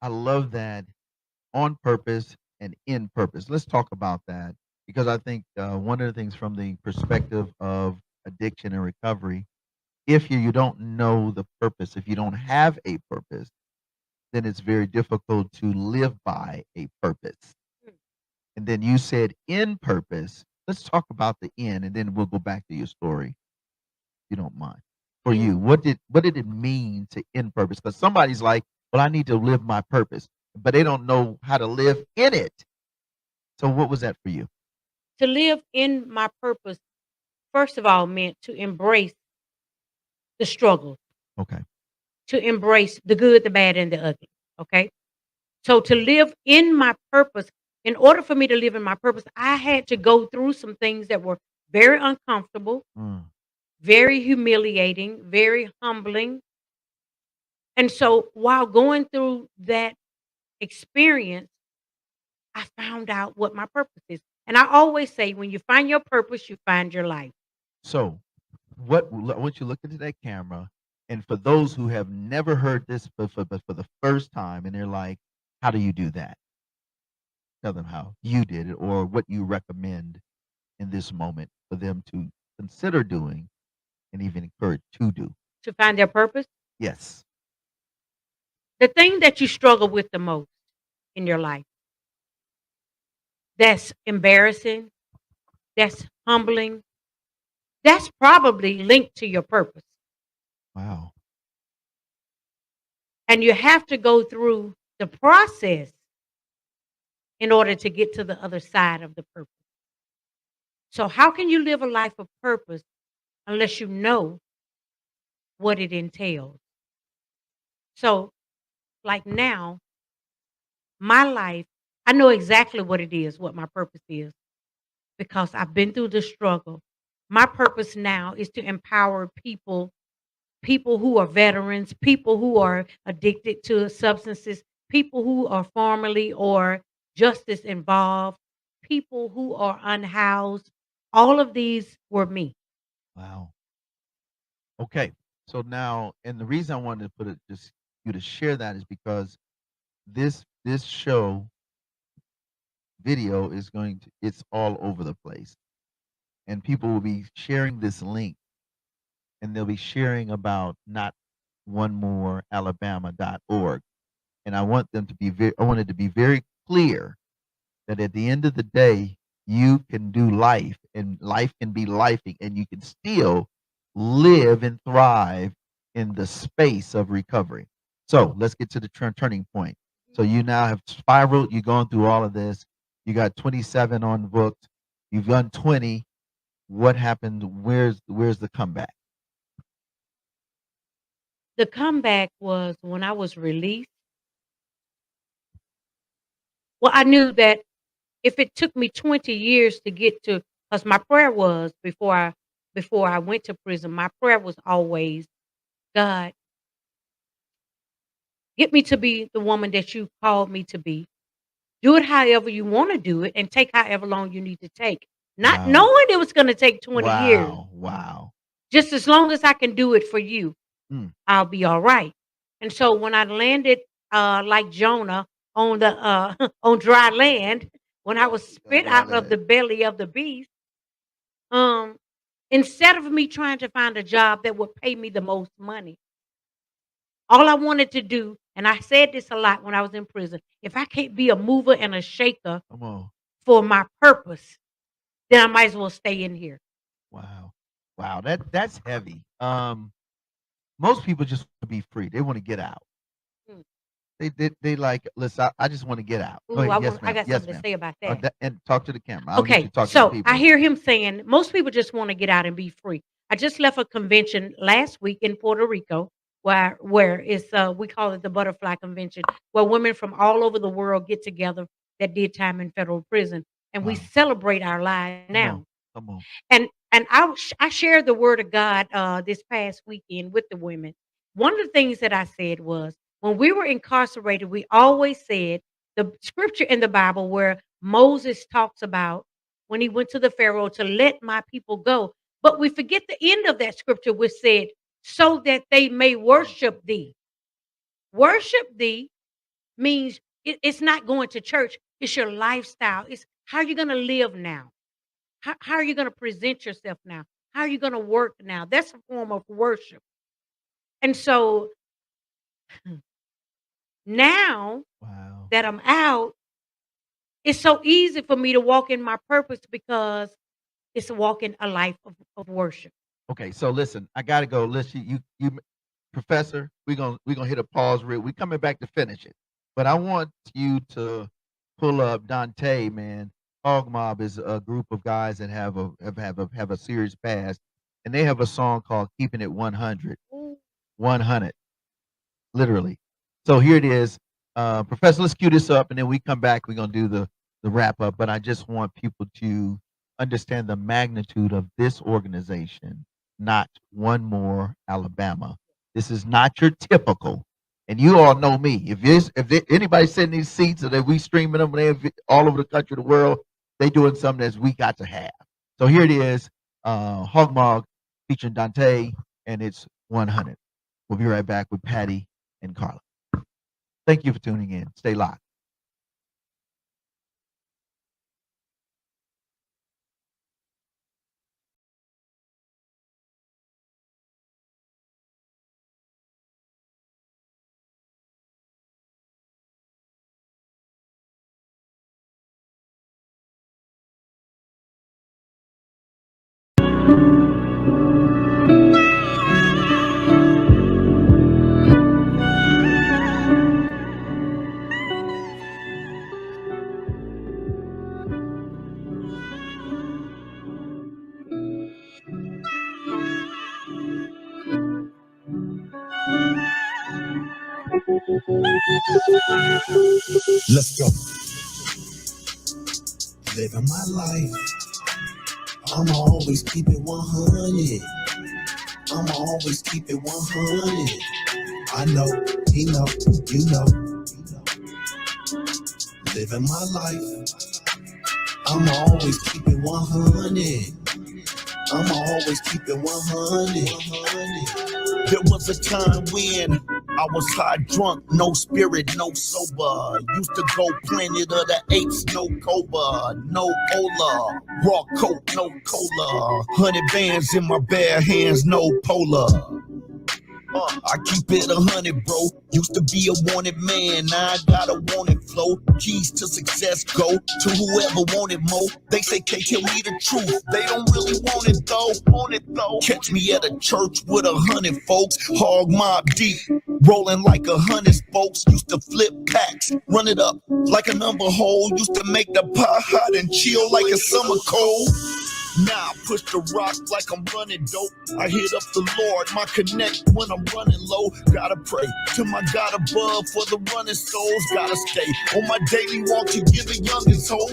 I love that on purpose and in purpose. Let's talk about that because I think one of the things from the perspective of addiction and recovery, if you don't know the purpose, if you don't have a purpose, then it's very difficult to live by a purpose. And then you said in purpose. Let's talk about the in, and then we'll go back to your story, if you don't mind. For you, what did it mean to in purpose? Because somebody's like, well, I need to live my purpose, but they don't know how to live in it. So what was that for you? To live in my purpose, first of all, meant to embrace the struggle, Okay. to embrace the good, the bad, and the ugly. Okay. So to live in my purpose, in order for me to live in my purpose, I had to go through some things that were very uncomfortable, Mm. very humiliating, very humbling. And so while going through that experience, I found out what my purpose is. And I always say, when you find your purpose, you find your life. So I want you to look into that camera, and for those who have never heard this but for the first time, and they're like, how do you do that? Tell them how you did it or what you recommend in this moment for them to consider doing and even encourage to do. To find their purpose, Yes. the thing that you struggle with the most in your life, that's embarrassing, that's humbling, that's probably linked to your purpose. Wow. And you have to go through the process in order to get to the other side of the purpose. So, how can you live a life of purpose unless you know what it entails? So, like now, my life, I know exactly what it is, what my purpose is, because I've been through the struggle. My purpose now is to empower people who are veterans, people who are addicted to substances, people who are formerly or justice involved, people who are unhoused. All of these were me. Wow. Okay. So now, and the reason I wanted to put it just you to share that is because this show video is going to it's all over the place. And people will be sharing this link and they'll be sharing about not one more alabama.org. And I want them to be I wanted to be very clear that at the end of the day, you can do life and life can be lifing and you can still live and thrive in the space of recovery. So let's get to the turning point. So you now have spiraled, you've gone through all of this. You got 27 on the books. You've done 20. What happened? Where's the comeback? The comeback was when I was released. Well, I knew that if it took me 20 years to get to, because my prayer was before I went to prison, my prayer was always, God, Get me to be the woman that you called me to be. Do it however you want to do it and take however long you need to take. Not Wow. knowing it was going to take 20 years. Wow. Wow. Just as long as I can do it for you, Mm. I'll be all right. And so when I landed like Jonah on the on dry land, when I was spit out of the belly of the beast, um, instead of me trying to find a job that would pay me the most money, all I wanted to do, and I said this a lot when I was in prison, if I can't be a mover and a shaker Come on. for my purpose, then I might as well stay in here. Wow. Wow. That's heavy. Most people just want to be free. They want to get out. Mm. They like, listen, I just want to get out. Ooh, Go ahead. I, Yes, want, I ma'am. got Yes, something ma'am. to say about that. And talk to the camera. I'll let you Okay, talk to the so people. I hear him saying most people just want to get out and be free. I just left a convention last week in Puerto Rico where it's we call it the Butterfly Convention, where women from all over the world get together that did time in federal prison, and we Wow. celebrate our lives Come now. on. Come on. And I shared the word of God this past weekend with the women. One of the things that I said was when we were incarcerated, we always said the scripture in the Bible where Moses talks about when he went to the Pharaoh to let my people go. But we forget the end of that scripture, which said, so that they may worship thee. Worship thee means it's not going to church, it's your lifestyle. It's how you're going to live now. How are you going to present yourself now? How are you going to work now? That's a form of worship. And so now Wow. that I'm out, it's so easy for me to walk in my purpose because it's walking a life of worship. Okay, so listen, I gotta go. Listen, you Professor, we're gonna hit a pause real. We're coming back to finish it. But I want you to pull up Dante, man. Hog Mob is a group of guys that have a series past, and they have a song called Keeping It 100. 100. Literally. So here it is. Professor, let's cue this up, and then we come back. We're gonna do the wrap up. But I just want people to understand the magnitude of this organization, not One More Alabama. This is not your typical. And you all know me. Anybody sitting in these seats, or that we streaming them all over the country, the world, they doing something that we got to have. So here it is, Hog Mog featuring Dante, and it's 100. We'll be right back with Patty and Carla. Thank you for tuning in. Stay locked. Let's go. Living my life. I'ma always keep it 100. I'ma always keep it 100. I know, he know, you know. Living my life. I'ma always keep it 100. I'ma always keep it 100. There was a time when I was high drunk, no spirit, no sober. Used to go Planet of the Apes, no Cobra, no Ola. Raw coat, no cola. 100 bands in my bare hands, no polar. I keep it 100, bro. Used to be a wanted man, now I got a wanted flow. Keys to success go to whoever wanted more. They say, can't tell me the truth. They don't really want it though. Catch me at a church with 100 folks. Hog Mob deep, rolling like 100 folks. Used to flip packs, run it up like a number hole. Used to make the pot hot and chill like a summer cold. Now I push the rock like I'm running dope. I hit up the Lord, my connect when I'm running low. Gotta pray to my God above for the running souls. Gotta stay on my daily walk to give the youngest hope.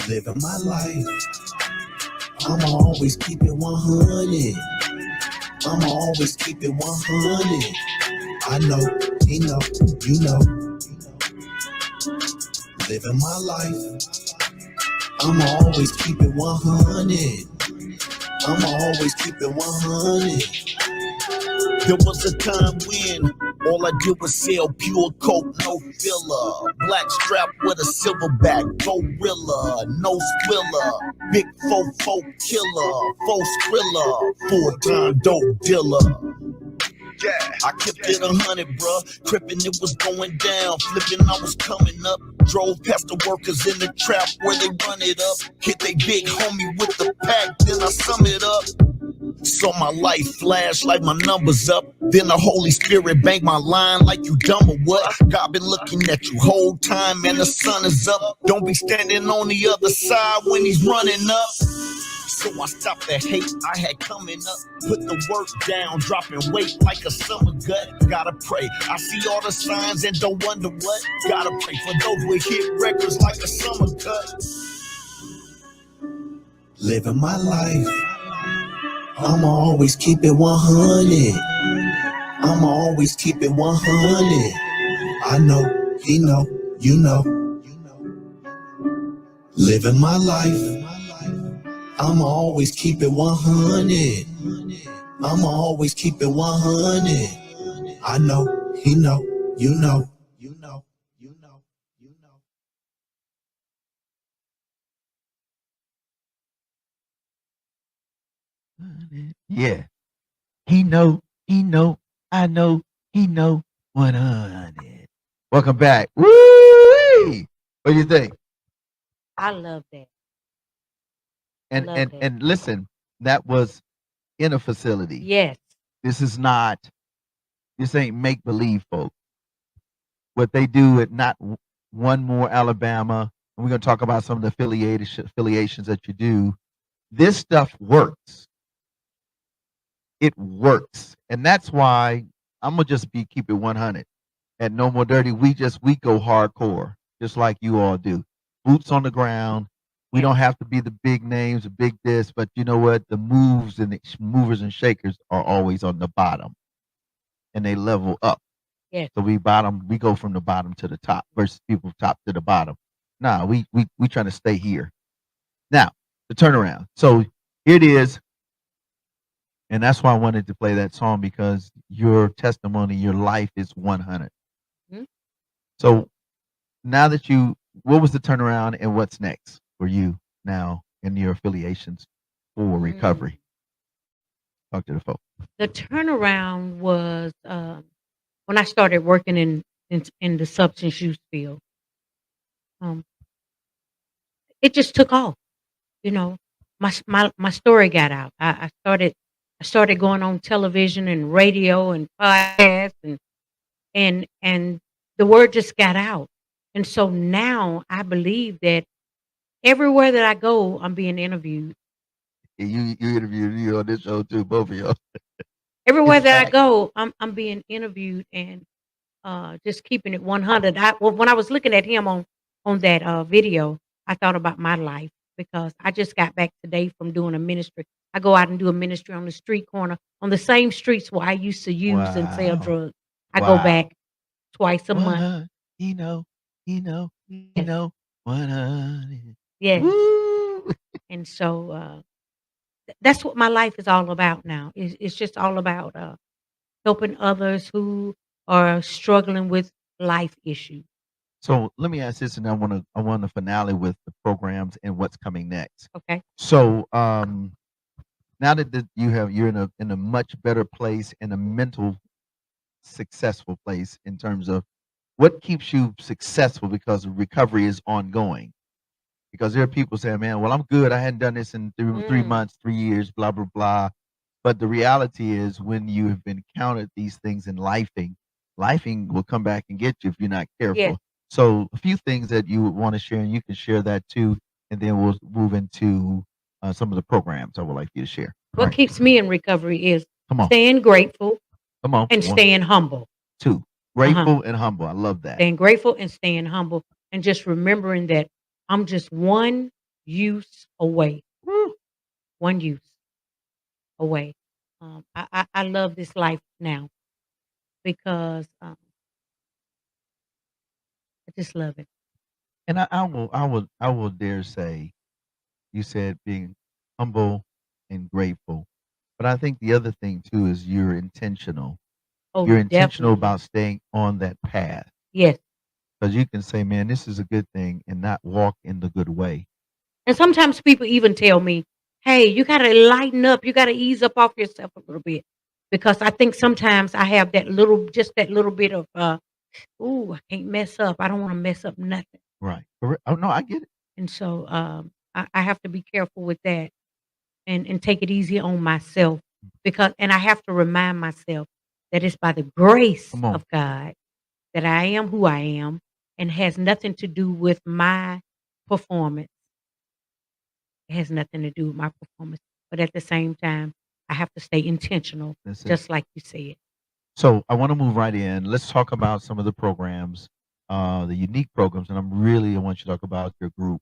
Living my life. I'ma always keep it 100. I'ma always keep it 100. I know, he know, you know. Living my life, I'ma always keep it 100. I'ma always keep it 100. There was a time when all I did was sell pure coke, no filler. Black strap with a silverback, gorilla, no squiller. Big fofo killer, faux skrilla, full-time dope dealer. Yeah, I kept it 100, bruh. Crippin', it was going down. Flipping, I was coming up. Drove past the workers in the trap where they run it up. Hit they big homie with the pack, then I sum it up. Saw my life flash like my numbers up. Then the Holy Spirit banged my line like you dumb or what? God been looking at you whole time and the sun is up. Don't be standing on the other side when he's running up. So I stopped the hate I had coming up. Put the work down, dropping weight like a summer gut. Gotta pray, I see all the signs and don't wonder what. Gotta pray for those who hit records like a summer cut. Living my life, I'ma always keep it 100. I'ma always keep it 100. I know, he know, you know. Living my life, I'ma always keep it 100. I'ma always keep it 100. I know, he know, you know. You know, you know, you know. Yeah. He know, I know, he know 100. Welcome back. Woo! What do you think? I love that. And love and that. and listen, that was in a facility. Yes. This is not. This ain't make believe, folks. What they do at not one more Alabama, and we're gonna talk about some of the affiliations that you do. This stuff works. It works, and that's why I'm gonna just keep it 100. At No More Dirty, we go hardcore, just like you all do. Boots on the ground. We don't have to be the big names, the big this, but you know what? The moves and the movers and shakers are always on the bottom, and they level up. Yes. So we go from the bottom to the top versus people top to the bottom. Nah, we trying to stay here. Now, the turnaround. So here it is. And that's why I wanted to play that song, because your testimony, your life is 100. Mhm. So now that what was the turnaround and what's next for you now in your affiliations for recovery? Talk to the folks. The turnaround was when I started working in the substance use field. Um, it just took off. You know, my story got out. I started going on television and radio and podcasts and the word just got out. And so now I believe that everywhere that I go, I'm being interviewed. You interviewed you on this show too, both of y'all. Everywhere In that I fact, go, I'm being interviewed and just keeping it 100. When I was looking at him on that video, I thought about my life because I just got back today from doing a ministry. I go out and do a ministry on the street corner on the same streets where I used to use and sell wow, drugs. I go back twice a month. 100. He know, he Yes, know 100. yes. Woo! And so that's what my life is all about now. It's just all about helping others who are struggling with life issues. So let me ask this, and I want to finale with the programs and what's coming next. Okay. So now that you're in a much better place, in a mental successful place in terms of what keeps you successful, because recovery is ongoing. Because there are people saying, "Man, well, I'm good. I hadn't done this in 3 months, 3 years, blah blah blah." But the reality is, when you have encountered these things in lifing will come back and get you if you're not Yes. careful. So a few things that you would want to share, and you can share that too, and then we'll move into some of the programs I would like you to share. All What right, keeps me in recovery is come on, staying grateful come on. and One, staying humble. two, grateful and humble. I love that. Staying grateful and staying humble and just remembering that I'm just one use away. Woo. One use away. I love this life now. because I just love it. And I will dare say, you said being humble and grateful. But I think the other thing too is you're intentional. Oh, You're intentional definitely. about staying on that path. Yes. Because you can say, man, this is a good thing and not walk in the good way. And sometimes people even tell me, "Hey, you gotta lighten up. You gotta ease up off yourself a little bit," because I think sometimes I have just that little bit of, "Ooh, I can't mess up. I don't want to mess up nothing." Right. Correct. Oh no, I get it. And so I have to be careful with that and take it easy on myself because, and I have to remind myself that it's by the grace Come on. of God that I am who I am and has nothing to do with my performance. It has nothing to do with my performance. But at the same time, I have to stay intentional, That's it. just like you said. So I want to move right in. Let's talk about some of the programs, the unique programs, and I want you to talk about your group.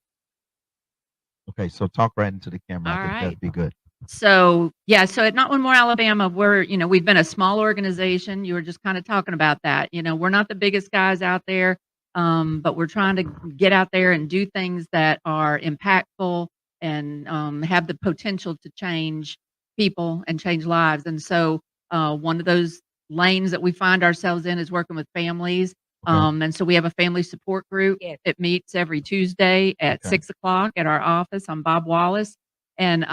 Okay, so talk right into the camera. I All think right. that'd be good. So, yeah, so at Not One More Alabama, we've been a small organization. You were just kind of talking about that. We're not the biggest guys out there, but we're trying to get out there and do things that are impactful and have the potential to change people and change lives. And so, one of those lanes that we find ourselves in is working with families. Okay. And so we have a family support group. Yes. It meets every Tuesday at Okay. 6 o'clock at our office on Bob Wallace. And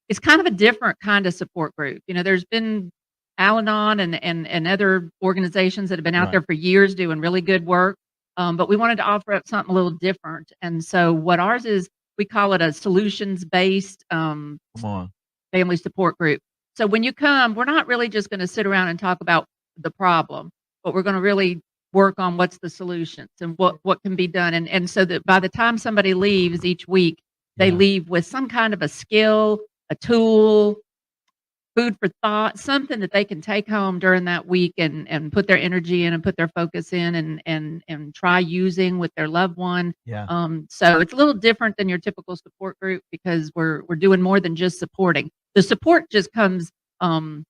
it's kind of a different kind of support group. There's been Al-Anon and other organizations that have been out Right. there for years doing really good work, but we wanted to offer up something a little different. And so what ours is, we call it a solutions-based Come on. family support group. So when you come, we're not really just going to sit around and talk about the problem, but we're going to really work on what's the solutions and what can be done. And so that by the time somebody leaves each week, they Yeah. leave with some kind of a skill, a tool, food for thought, something that they can take home during that week and put their energy in and put their focus in and try using with their loved one. Yeah. So it's a little different than your typical support group because we're doing more than just supporting. The support just comes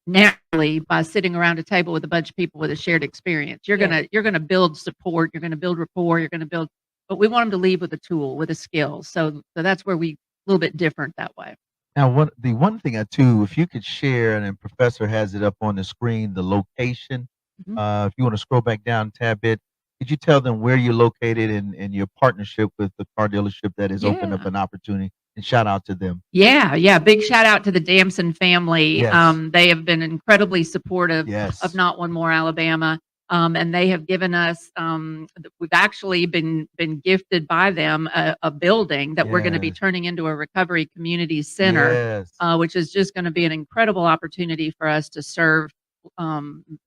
naturally by sitting around a table with a bunch of people with a shared experience. You're gonna build support, you're gonna build rapport, you're gonna build, but we want them to leave with a tool, with a skill. So that's where we a little bit different that way. Now, the one thing too, if you could share, and then Professor has it up on the screen, the location. Mhm. If you want to scroll back down a tad bit, could you tell them where you're located and your partnership with the car dealership that has opened up Yeah. an opportunity? And shout out to them. Yeah. Big shout out to the Damson family. Yes. They have been incredibly supportive Yes. of Not One More Alabama. And they have given us, we've actually been gifted by them a building that we're going to be Yes. turning into a recovery community center, Yes. which is just going to be an incredible opportunity for us to serve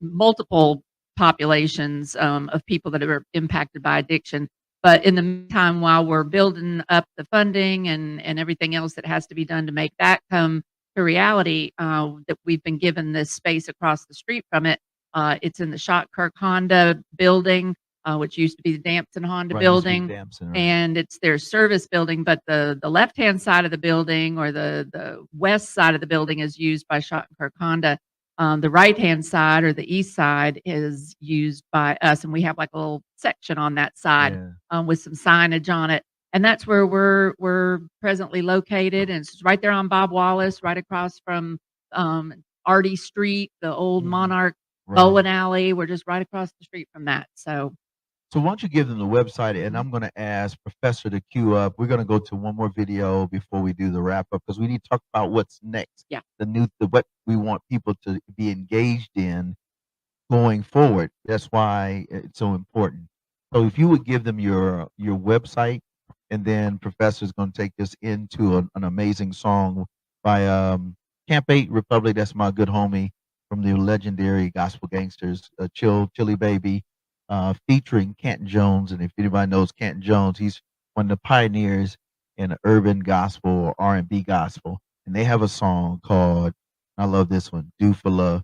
multiple populations of people that are impacted by addiction. But in the meantime, while we're building up the funding and everything else that has to be done to make that come to reality, that we've been given this space across the street from it. It's in the Shottkirk Honda building, which used to be the Damson Honda Right, used to be building, Damson, right. and it's their service building. But the left-hand side of the building or the west side of the building is used by Shottkirk Honda. The right-hand side or the east side is used by us, and we have like a little section on that side Yeah. with some signage on it. And that's where we're presently located, and it's right there on Bob Wallace, right across from Artie Street, the old Mhm. Monarch Right. bowling alley. We're just right across the street from that. So So why don't you give them the website, and I'm going to ask Professor to queue up. We're going to go to one more video before we do the wrap up because we need to talk about what's next. Yeah. What we want people to be engaged in going forward. That's why it's so important. So if you would give them your website, and then Professor's going to take us into an amazing song by Camp 8 Republic. That's my good homie from the legendary Gospel Gangsters, Chili Baby, featuring Canton Jones. And if anybody knows Canton Jones, he's one of the pioneers in urban gospel or R&B gospel. And they have a song called, I love this one, Do for Love.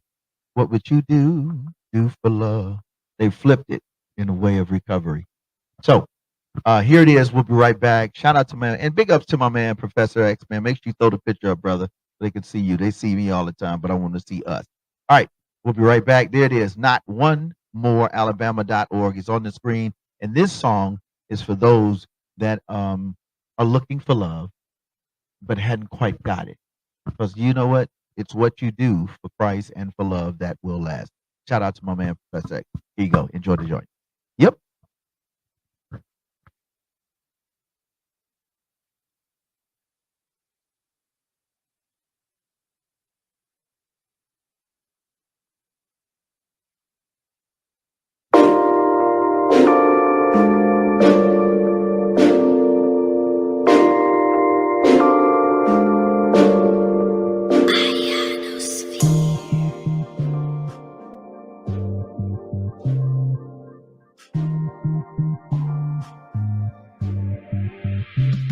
What would you do? Do for love. They flipped it in a way of recovery. So here it is. We'll be right back. Shout out to and big ups to my man, Professor X, man. Make sure you throw the picture up, brother, so they can see you. They see me all the time, but I want to see us. All right. We'll be right back. There it is, notonemorealabama.org. It's on the screen. And this song is for those that are looking for love but hadn't quite got it. Because you know what? It's what you do for Christ and for love that will last. Shout out to my man, Professor X. Here you go. Enjoy the joint. Yep.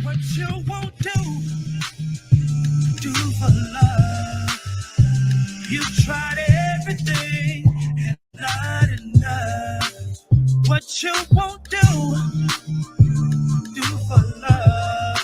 What you won't do for love. You tried everything and not enough. What you won't do for love.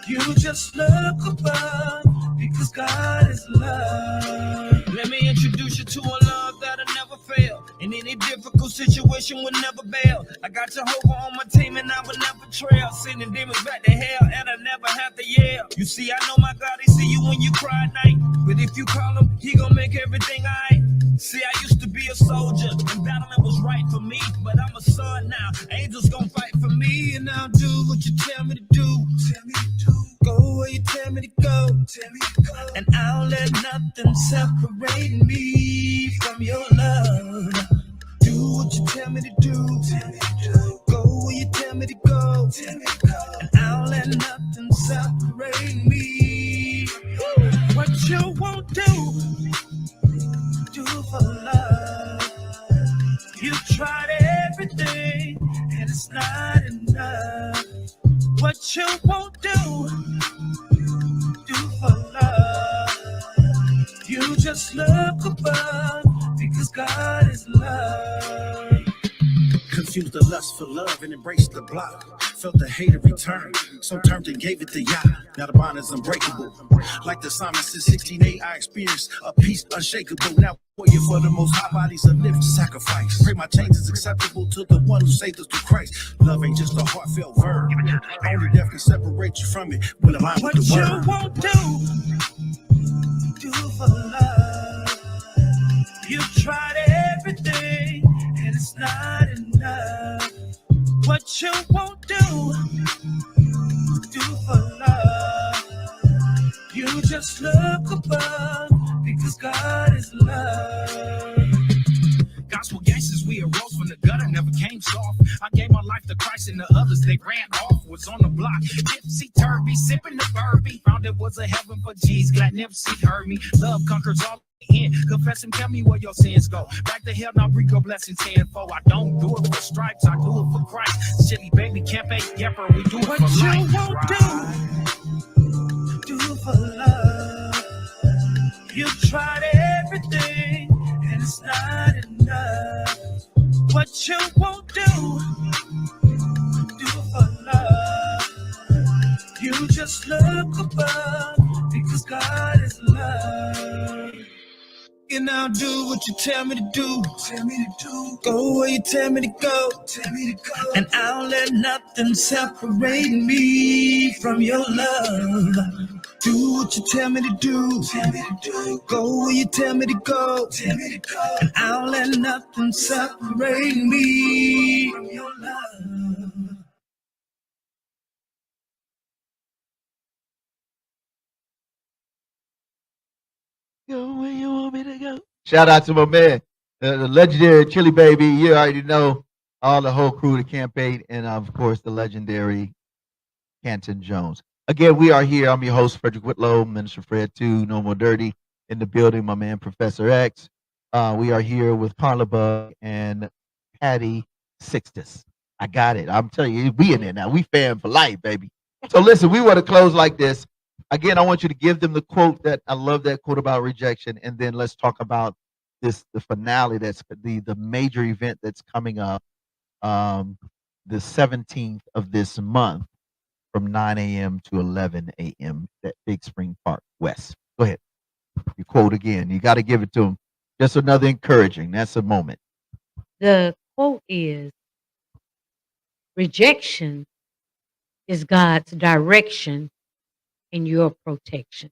You just look above because God is love. Let me introduce you to a love that'll never fail. In any difficult situation will never bail. I got Jehovah on my team and I will never trail. Sending demons back to hell and I never have to yell. You see, I know my God, he see you when you cry at night. But if you call him, he gon' make everything alright. See, I used to be a soldier and battling was right for me. But I'm a son now, angels gon' fight for me. And I'll do what you tell me to do. Tell me to do. Go where you tell me to go. Tell me to go. And I'll let nothing separate me from your love. Do what you tell me to do. Tell me to do. Go where you tell me to go. Tell me to go. And I'll let nothing separate me. What you won't do for love. You tried everything and it's not enough. What you won't do for love. You just look above because God is love. Confused the lust for love and embraced the block. Felt the hate of return, so turned and gave it to Yah. Now the bond is unbreakable. Like the psalmist in 16:8, I experienced a peace unshakable. Now warrior for the most high, bodies a living sacrifice. Pray my change is acceptable to the one who saved us through Christ. Love ain't just a heartfelt verb. Only death can separate you from it when aligned with the word. What you won't do for love. You tried everything and it's not enough. What you won't do for love. You just look above because God is love. Gospel gangsters, we arose from the gutter, never came soft. I gave my life to Christ and the others, they ran off. Was on the block, tipsy turvy, sipping the bourbon. Found it was a heaven for G's, glad Nipsey heard me. Love conquers all. Confess and tell me where your sins go. Back to hell, now bring your blessings tenfold. I don't do it for stripes, I do it for Christ. Silly baby, can't pay Gepper, we do it for life. What you won't do for love. You tried everything and it's not enough. What you won't do for love. You just look above because God is love. And I'll do what you tell me to do. Tell me to do. Go where you tell me to go. Tell me to go. And I'll let nothing separate me from your love. Do what you tell me to do. Tell me to do. Go where you tell me to go. Tell me to go. And I'll let nothing separate me from your love. Go where you want me to go. Shout out to my man, the legendary Chili Baby. You already know all the whole crew, the Camp 8, and of course the legendary Canton Jones. Again, we are here. I'm your host, Frederick Whitlow, Minister Fred 2, No More Dirty, in the building, my man, Professor X. We are here with Carla Bugg and Patty Sykstus. I got it. I'm telling you, we in there now. We fan for life, baby. So listen, we want to close like this. Again, I want you to give them the quote that I love, that quote about rejection, and then let's talk about the finale, that's the major event that's coming up the 17th of this month from 9 a.m. to 11 a.m. at Big Spring Park West. Go ahead. You quote again. You got to give it to them. Just another encouraging. That's a moment. The quote is, rejection is God's direction and your protection.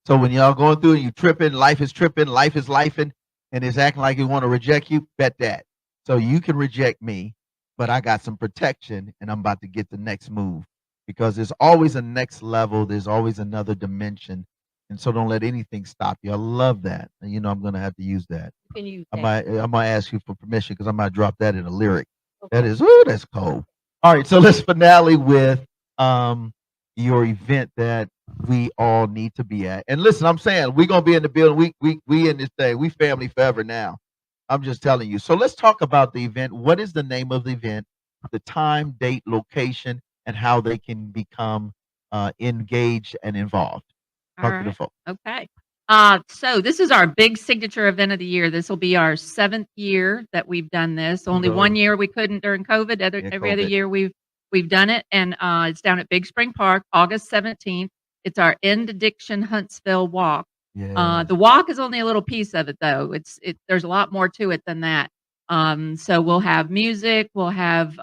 So when y'all going through and you tripping, life is lifing, and it's acting like it want to reject you, bet that. So you can reject me, but I got some protection and I'm about to get the next move because there's always a next level. There's always another dimension. And so don't let anything stop you. I love that. And I'm going to have to use that. You can use I'm that. going to ask you for permission because I might drop that in a lyric. That Okay. is, that's cold. All right. So let's finale with your event that we all need to be at. And listen, I'm saying we're gonna be in the building. We in this thing. We family forever now. I'm just telling you. So let's talk about the event. What is the name of the event, the time, date, location, and how they can become engaged and involved. All Talk to the right. folks. Okay. So this is our big signature event of the year. This will be our 7th year that we've done this. Only Go. 1 year we couldn't during COVID. Yeah, Every other COVID. year we've done it, and it's down at Big Spring Park, August 17th. It's our End Addiction Huntsville Walk. Yeah. The walk is only a little piece of it, though. There's a lot more to it than that. So we'll have music. We'll have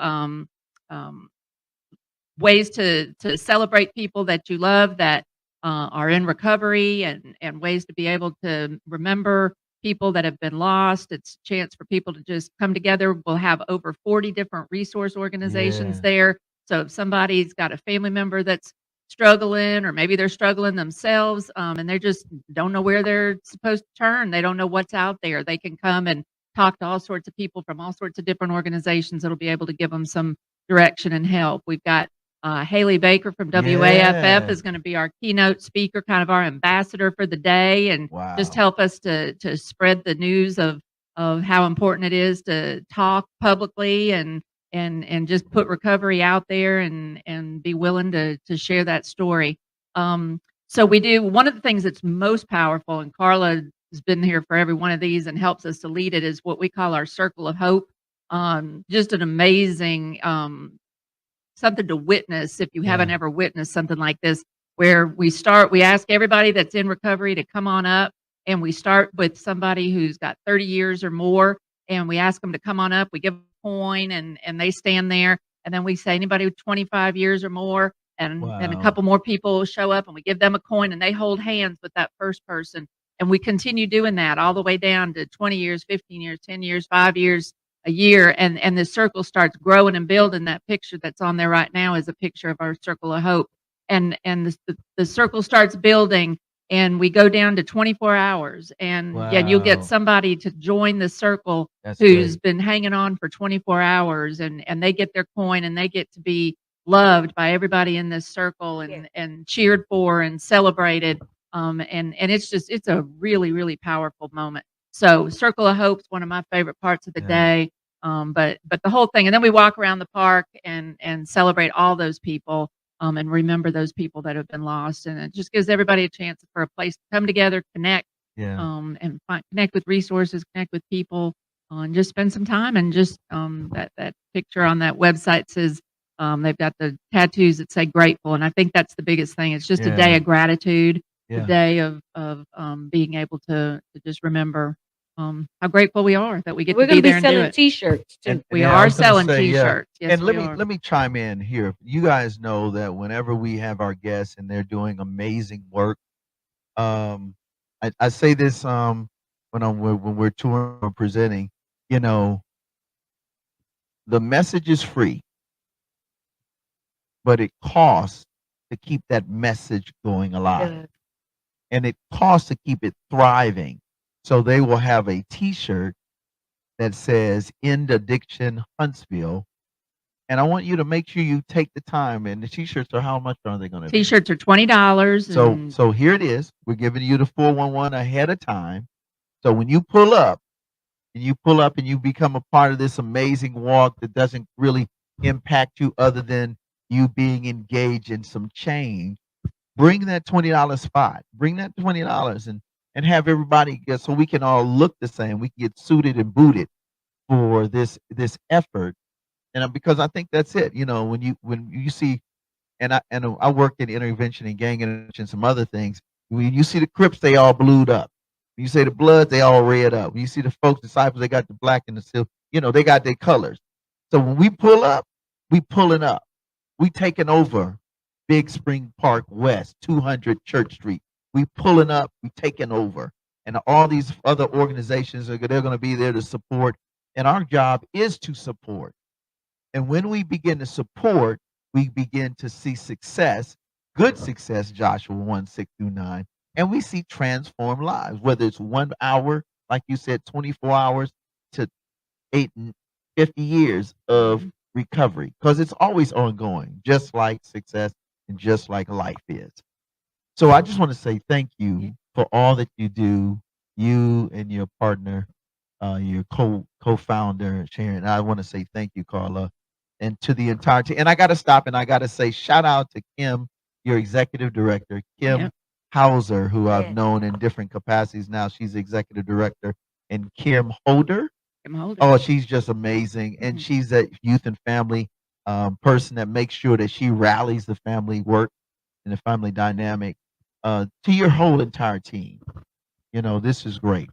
ways to celebrate people that you love that are in recovery, and ways to be able to remember people that have been lost. It's a chance for people to just come together. We'll have over 40 different resource organizations Yeah. there. So if somebody's got a family member that's struggling, or maybe they're struggling themselves, and they just don't know where they're supposed to turn, they don't know what's out there, they can come and talk to all sorts of people from all sorts of different organizations that'll be able to give them some direction and help. We've got Haley Baker from WAFF Yeah. is going to be our keynote speaker, kind of our ambassador for the day, and just Wow. help us to spread the news of how important it is to talk publicly, and just put recovery out there, and be willing to share that story. So we do one of the things that's most powerful, and Carla has been here for every one of these and helps us to lead it, is what we call our Circle of Hope. Just an amazing something to witness if you haven't Yeah. ever witnessed something like this, where we ask everybody that's in recovery to come on up, and we start with somebody who's got 30 years or more, and we ask them to come on up. We give them a coin, and they stand there, and then we say anybody with 25 years or more, and then a Wow. couple more people show up, and we give them a coin, and they hold hands with that first person, and we continue doing that all the way down to 20 years, 15 years, 10 years, 5 years, a year, and the circle starts growing and building. That picture that's on there right now is a picture of our Circle of Hope, and the circle starts building, and we go down to 24 hours, and you'll get Wow. somebody to join the circle That's who's great. been hanging on for 24 hours, and they get their coin, and they get to be loved by everybody in this circle, Yes. and cheered for and celebrated. And it's a really, really powerful moment. So Circle of Hope's one of my favorite parts of the Yeah. day. But the whole thing, and then we walk around the park and celebrate all those people, and remember those people that have been lost, and it just gives everybody a chance for a place to come together, connect, Yeah. and connect with resources, connect with people, and just spend some time. And just that picture on that website says, they've got the tattoos that say grateful, and I think that's the biggest thing. It's just a day Yeah. of gratitude, a Yeah. day of being able to just remember how grateful we are that we get We're to be going to be there and do selling it. T-shirts too. We yeah, I are was gonna selling say, yeah. T-shirts. Yes, And we let are. me chime in here. You guys know that whenever we have our guests and they're doing amazing work, um, I say this when we're touring or presenting, you know, the message is free, but it costs to keep that message going alive, Yeah. and it costs to keep it thriving. So they will have a T-shirt that says "End Addiction Huntsville," and I want you to make sure you take the time. And the T-shirts are, how much are they going to be? T-shirts are $20, So and so here it is. We're giving you the 411 ahead of time. So when you pull up and you become a part of this amazing walk that doesn't really impact you other than you being engaged in some change, bring that $20 spot. Bring that $20 and have everybody get, so we can all look the same. We can get suited and booted for this effort. And because I think that's it. When you see, and I work in intervention and gang intervention, some other things. When you see the Crips, they all blued up. When you say the Bloods, they all red up. When you see the folks, disciples, they got the black and the silver. You know, they got their colors. So when we pull up, we pulling up. We taking over Big Spring Park West, 200 Church Street. We pulling up, we taking over. And all these other organizations are they're going to be there to support. And our job is to support. And when we begin to support, we begin to see success, good success, Joshua 1 6 through 9. And we see transformed lives, whether it's 1 hour, like you said, 24 hours to 50 years of recovery, because it's always ongoing, just like success and just like life is. So I just want to say thank you for all that you do, you and your partner, your co-founder Sharon. I want to say thank you, Carla, and to the entire team. And I got to stop and I got to say shout out to Kim, your executive director, Kim Yep. Hauser, who I've Yes. known in different capacities. Now she's executive director, and Kim Holder. Kim Holder. Oh, she's just amazing, and Mhm. she's a youth and family person that makes sure that she rallies the family work and the family dynamic to your whole entire team. You know, this is great.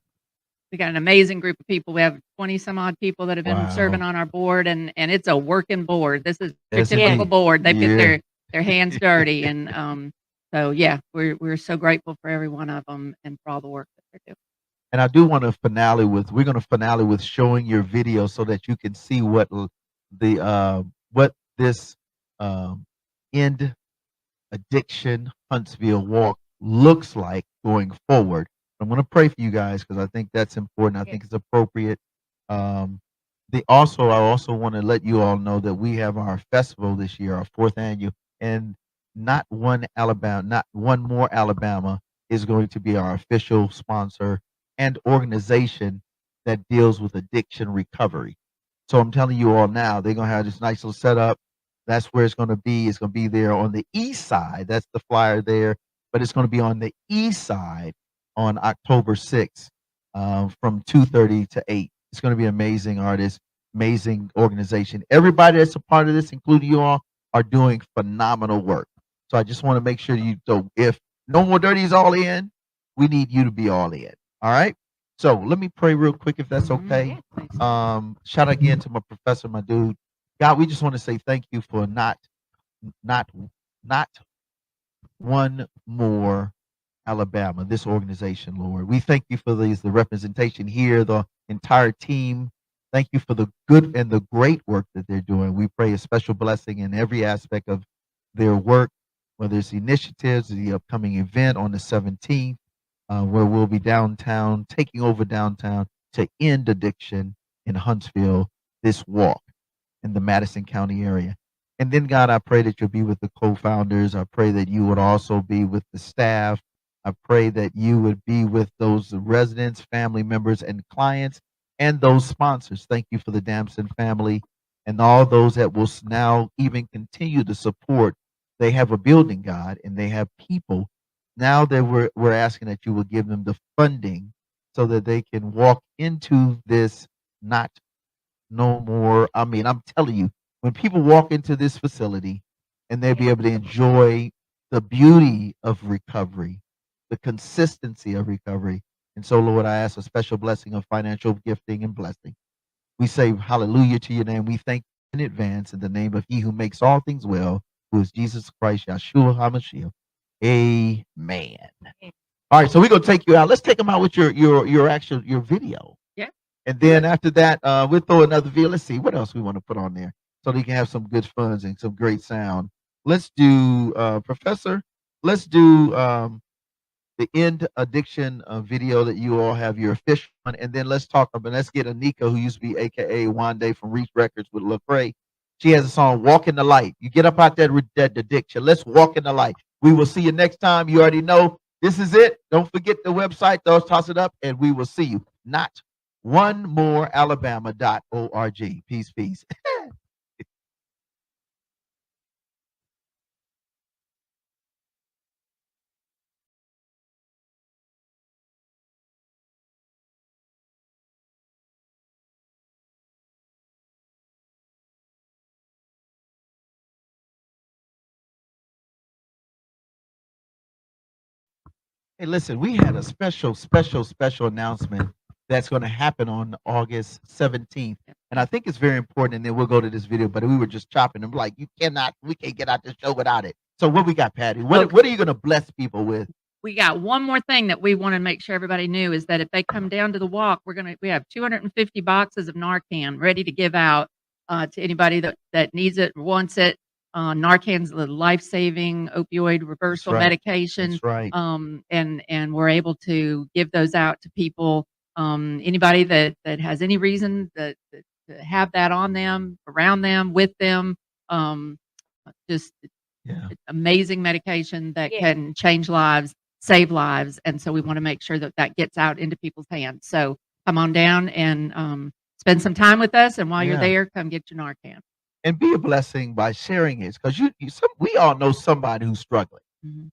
We got an amazing group of people. We have 20 some odd people that have been serving Wow. on our board, and it's a working board. This is your Yes, typical indeed. board. They've got Yeah. their hands dirty, and so yeah, we're so grateful for every one of them and for all the work that they're doing. And I do want to finale with we're going to finale with showing your video so that you can see what this um, end addiction Huntsville walk looks like going forward. I'm going to pray for you guys because I think that's important. I Yes. think it's appropriate. Um, I also want to let you all know that we have our festival this year, our fourth annual, and not one more Alabama is going to be our official sponsor and organization that deals with addiction recovery. So I'm telling you all now, they're gonna have this nice little setup. That's where it's gonna be. It's gonna be there on the east side. That's the flyer there, but it's gonna be on the east side on October 6th, from 2:30 to 8. It's gonna be amazing artists, amazing organization. Everybody that's a part of this, including you all, are doing phenomenal work. So I just want to make sure you. So if No More Dirty is all in, we need you to be all in. All right. So let me pray real quick, if that's okay. Yes, please. Shout out again to my professor, my dude. God, we just want to say thank you for not, not one more Alabama, this organization, Lord. We thank you for the representation here, the entire team. Thank you for the good and the great work that they're doing. We pray a special blessing in every aspect of their work, whether it's initiatives, the upcoming event on the 17th, where we'll be downtown, taking over downtown to end addiction in Huntsville, this walk in the Madison County area. And then, God, I pray that you'll be with the co founders. I pray that you would also be with the staff. I pray that you would be with those residents, family members, and clients, and those sponsors. Thank you for the Damson family and all those that will now even continue to support. They have a building, God, and they have people. Now that we're asking that you will give them the funding so that they can walk into this not no more. I mean, I'm telling you, when people walk into this facility and they'll be able to enjoy the beauty of recovery, the consistency of recovery. And so, Lord, I ask a special blessing of financial gifting and blessing. We say hallelujah to your name. We thank you in advance in the name of he who makes all things well, who is Jesus Christ, Yeshua HaMashiach. Amen. All right, so we're gonna take you out. Let's take them out with your video. Yeah. And then after that, we'll throw another video. Let's see what else we want to put on there so they can have some good funs and some great sound. Let's do Professor. Let's do the end addiction video that you all have your official one, and then let's talk about. Let's get Anika, who used to be AKA Wande from Reach Records with Lecrae. She has a song "Walk in the Light." You get up out that addiction. Let's walk in the light. We will see you next time. You already know this is it. Don't forget the website. Toss it up, and we will see you. Not one more Alabama.org. Peace, peace. Hey, listen, we had a special announcement that's going to happen on August 17th. And I think it's very important. And then we'll go to this video, but we were just chopping them like, we can't get out this show without it. So what we got, Patty? What are you going to bless people with? We got one more thing that we want to make sure everybody knew is that if they come down to the walk, we have 250 boxes of Narcan ready to give out to anybody that needs it, wants it. Narcan's the life-saving opioid reversal right. medication. That's right. And we're able to give those out to people. Anybody that has any reason to have that on them, around them, with them. Just Yeah. it's amazing medication that Yeah. can change lives, save lives, and so we want to make sure that gets out into people's hands. So come on down and spend some time with us, and while you're Yeah. there, come get your Narcan. And be a blessing by sharing it, because we all know somebody who's struggling, Mhm.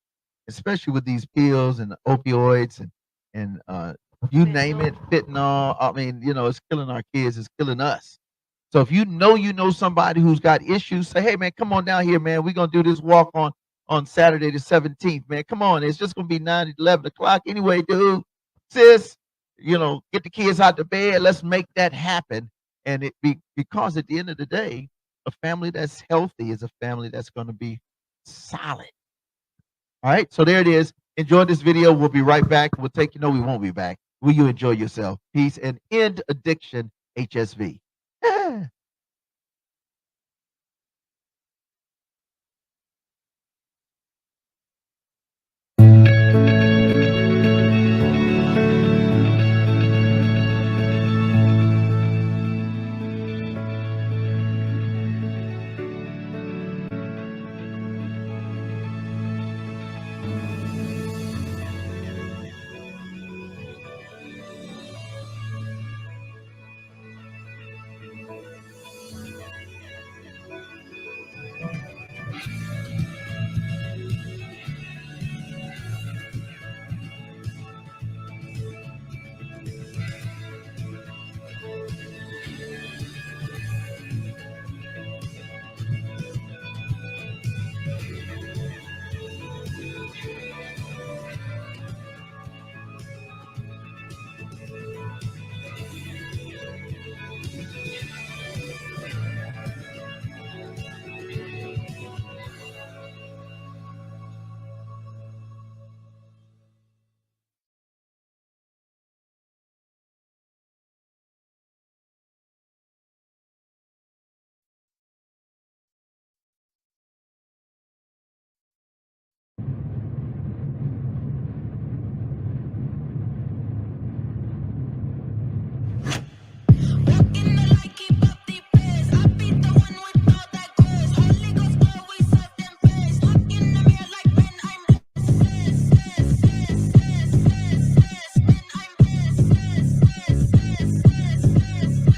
especially with these pills and opioids and you name it, fentanyl. I mean, it's killing our kids, it's killing us. So if you know somebody who's got issues, say, hey man, come on down here, man. We're gonna do this walk on Saturday the 17th, man. Come on, it's just gonna be 9, 11 o'clock anyway, dude. Sis, get the kids out the bed. Let's make that happen. And because at the end of the day, a family that's healthy is a family that's gonna be solid. All right, so there it is. Enjoy this video. We'll be right back. We'll take we won't be back. Will you enjoy yourself? Peace and end addiction, HSV.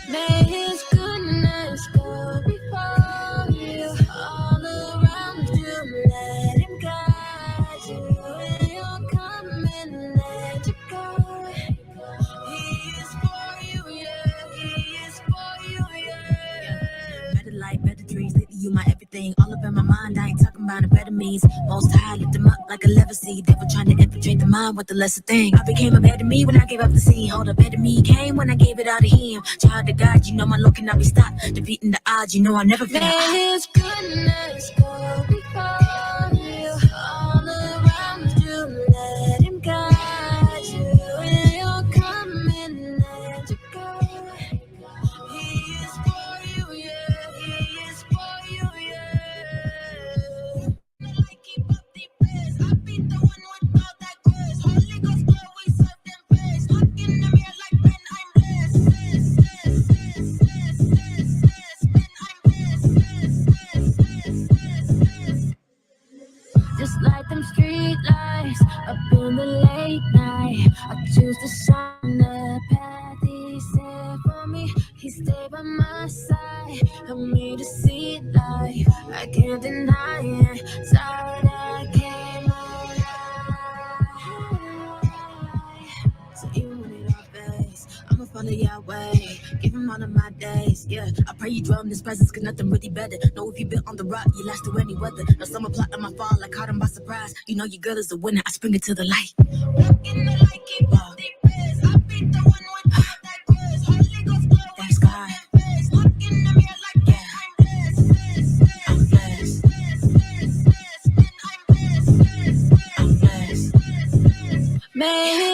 May His goodness go before you, all around you. Let Him guide you. When you're coming, let you go. He is for you, yeah. He is for you, yeah. Better life, better dreams. Lately, you my everything. All up in my mind, I ain't talking about amphetamines. Most high, lift them up like a legacy. Devil trying to infiltrate the mind with the lesser thing. I became a better me when I gave up the scene. Hold up, better me came when I gave it all to him. Child of God, my Lord cannot be stopped. Defeating the odds, I'll never fail. May His goodness go before you, all around you. Let Him guide you. When you're coming, let you go. He is for you, yeah. He is for you, yeah. Like keep up the pace. I be the one with all that grace. Holy Ghost glow, we serve them praise. Look in the mirror like when I'm blessed. Just like them street lights up in the late night, I choose to shine the path He set for me. He stayed by my side, helped me to see life. I can't deny it. Side I came alive. So even when it all fades, I'ma follow on the Yahweh. Give him all of my days, yeah. I pray you dwell in this presence, cause nothing really better. Know if you built on the rock, you last through any weather. No summer plot on my fall, I caught him by surprise. You know your girl is the winner, I spring it to the light. Walk in the light, keep up the prayers. I beat the one with that prayers. Holy Ghost glow, thanks God. Look in the mirror like yeah. I'm blessed. I'm blessed. I'm blessed. Man.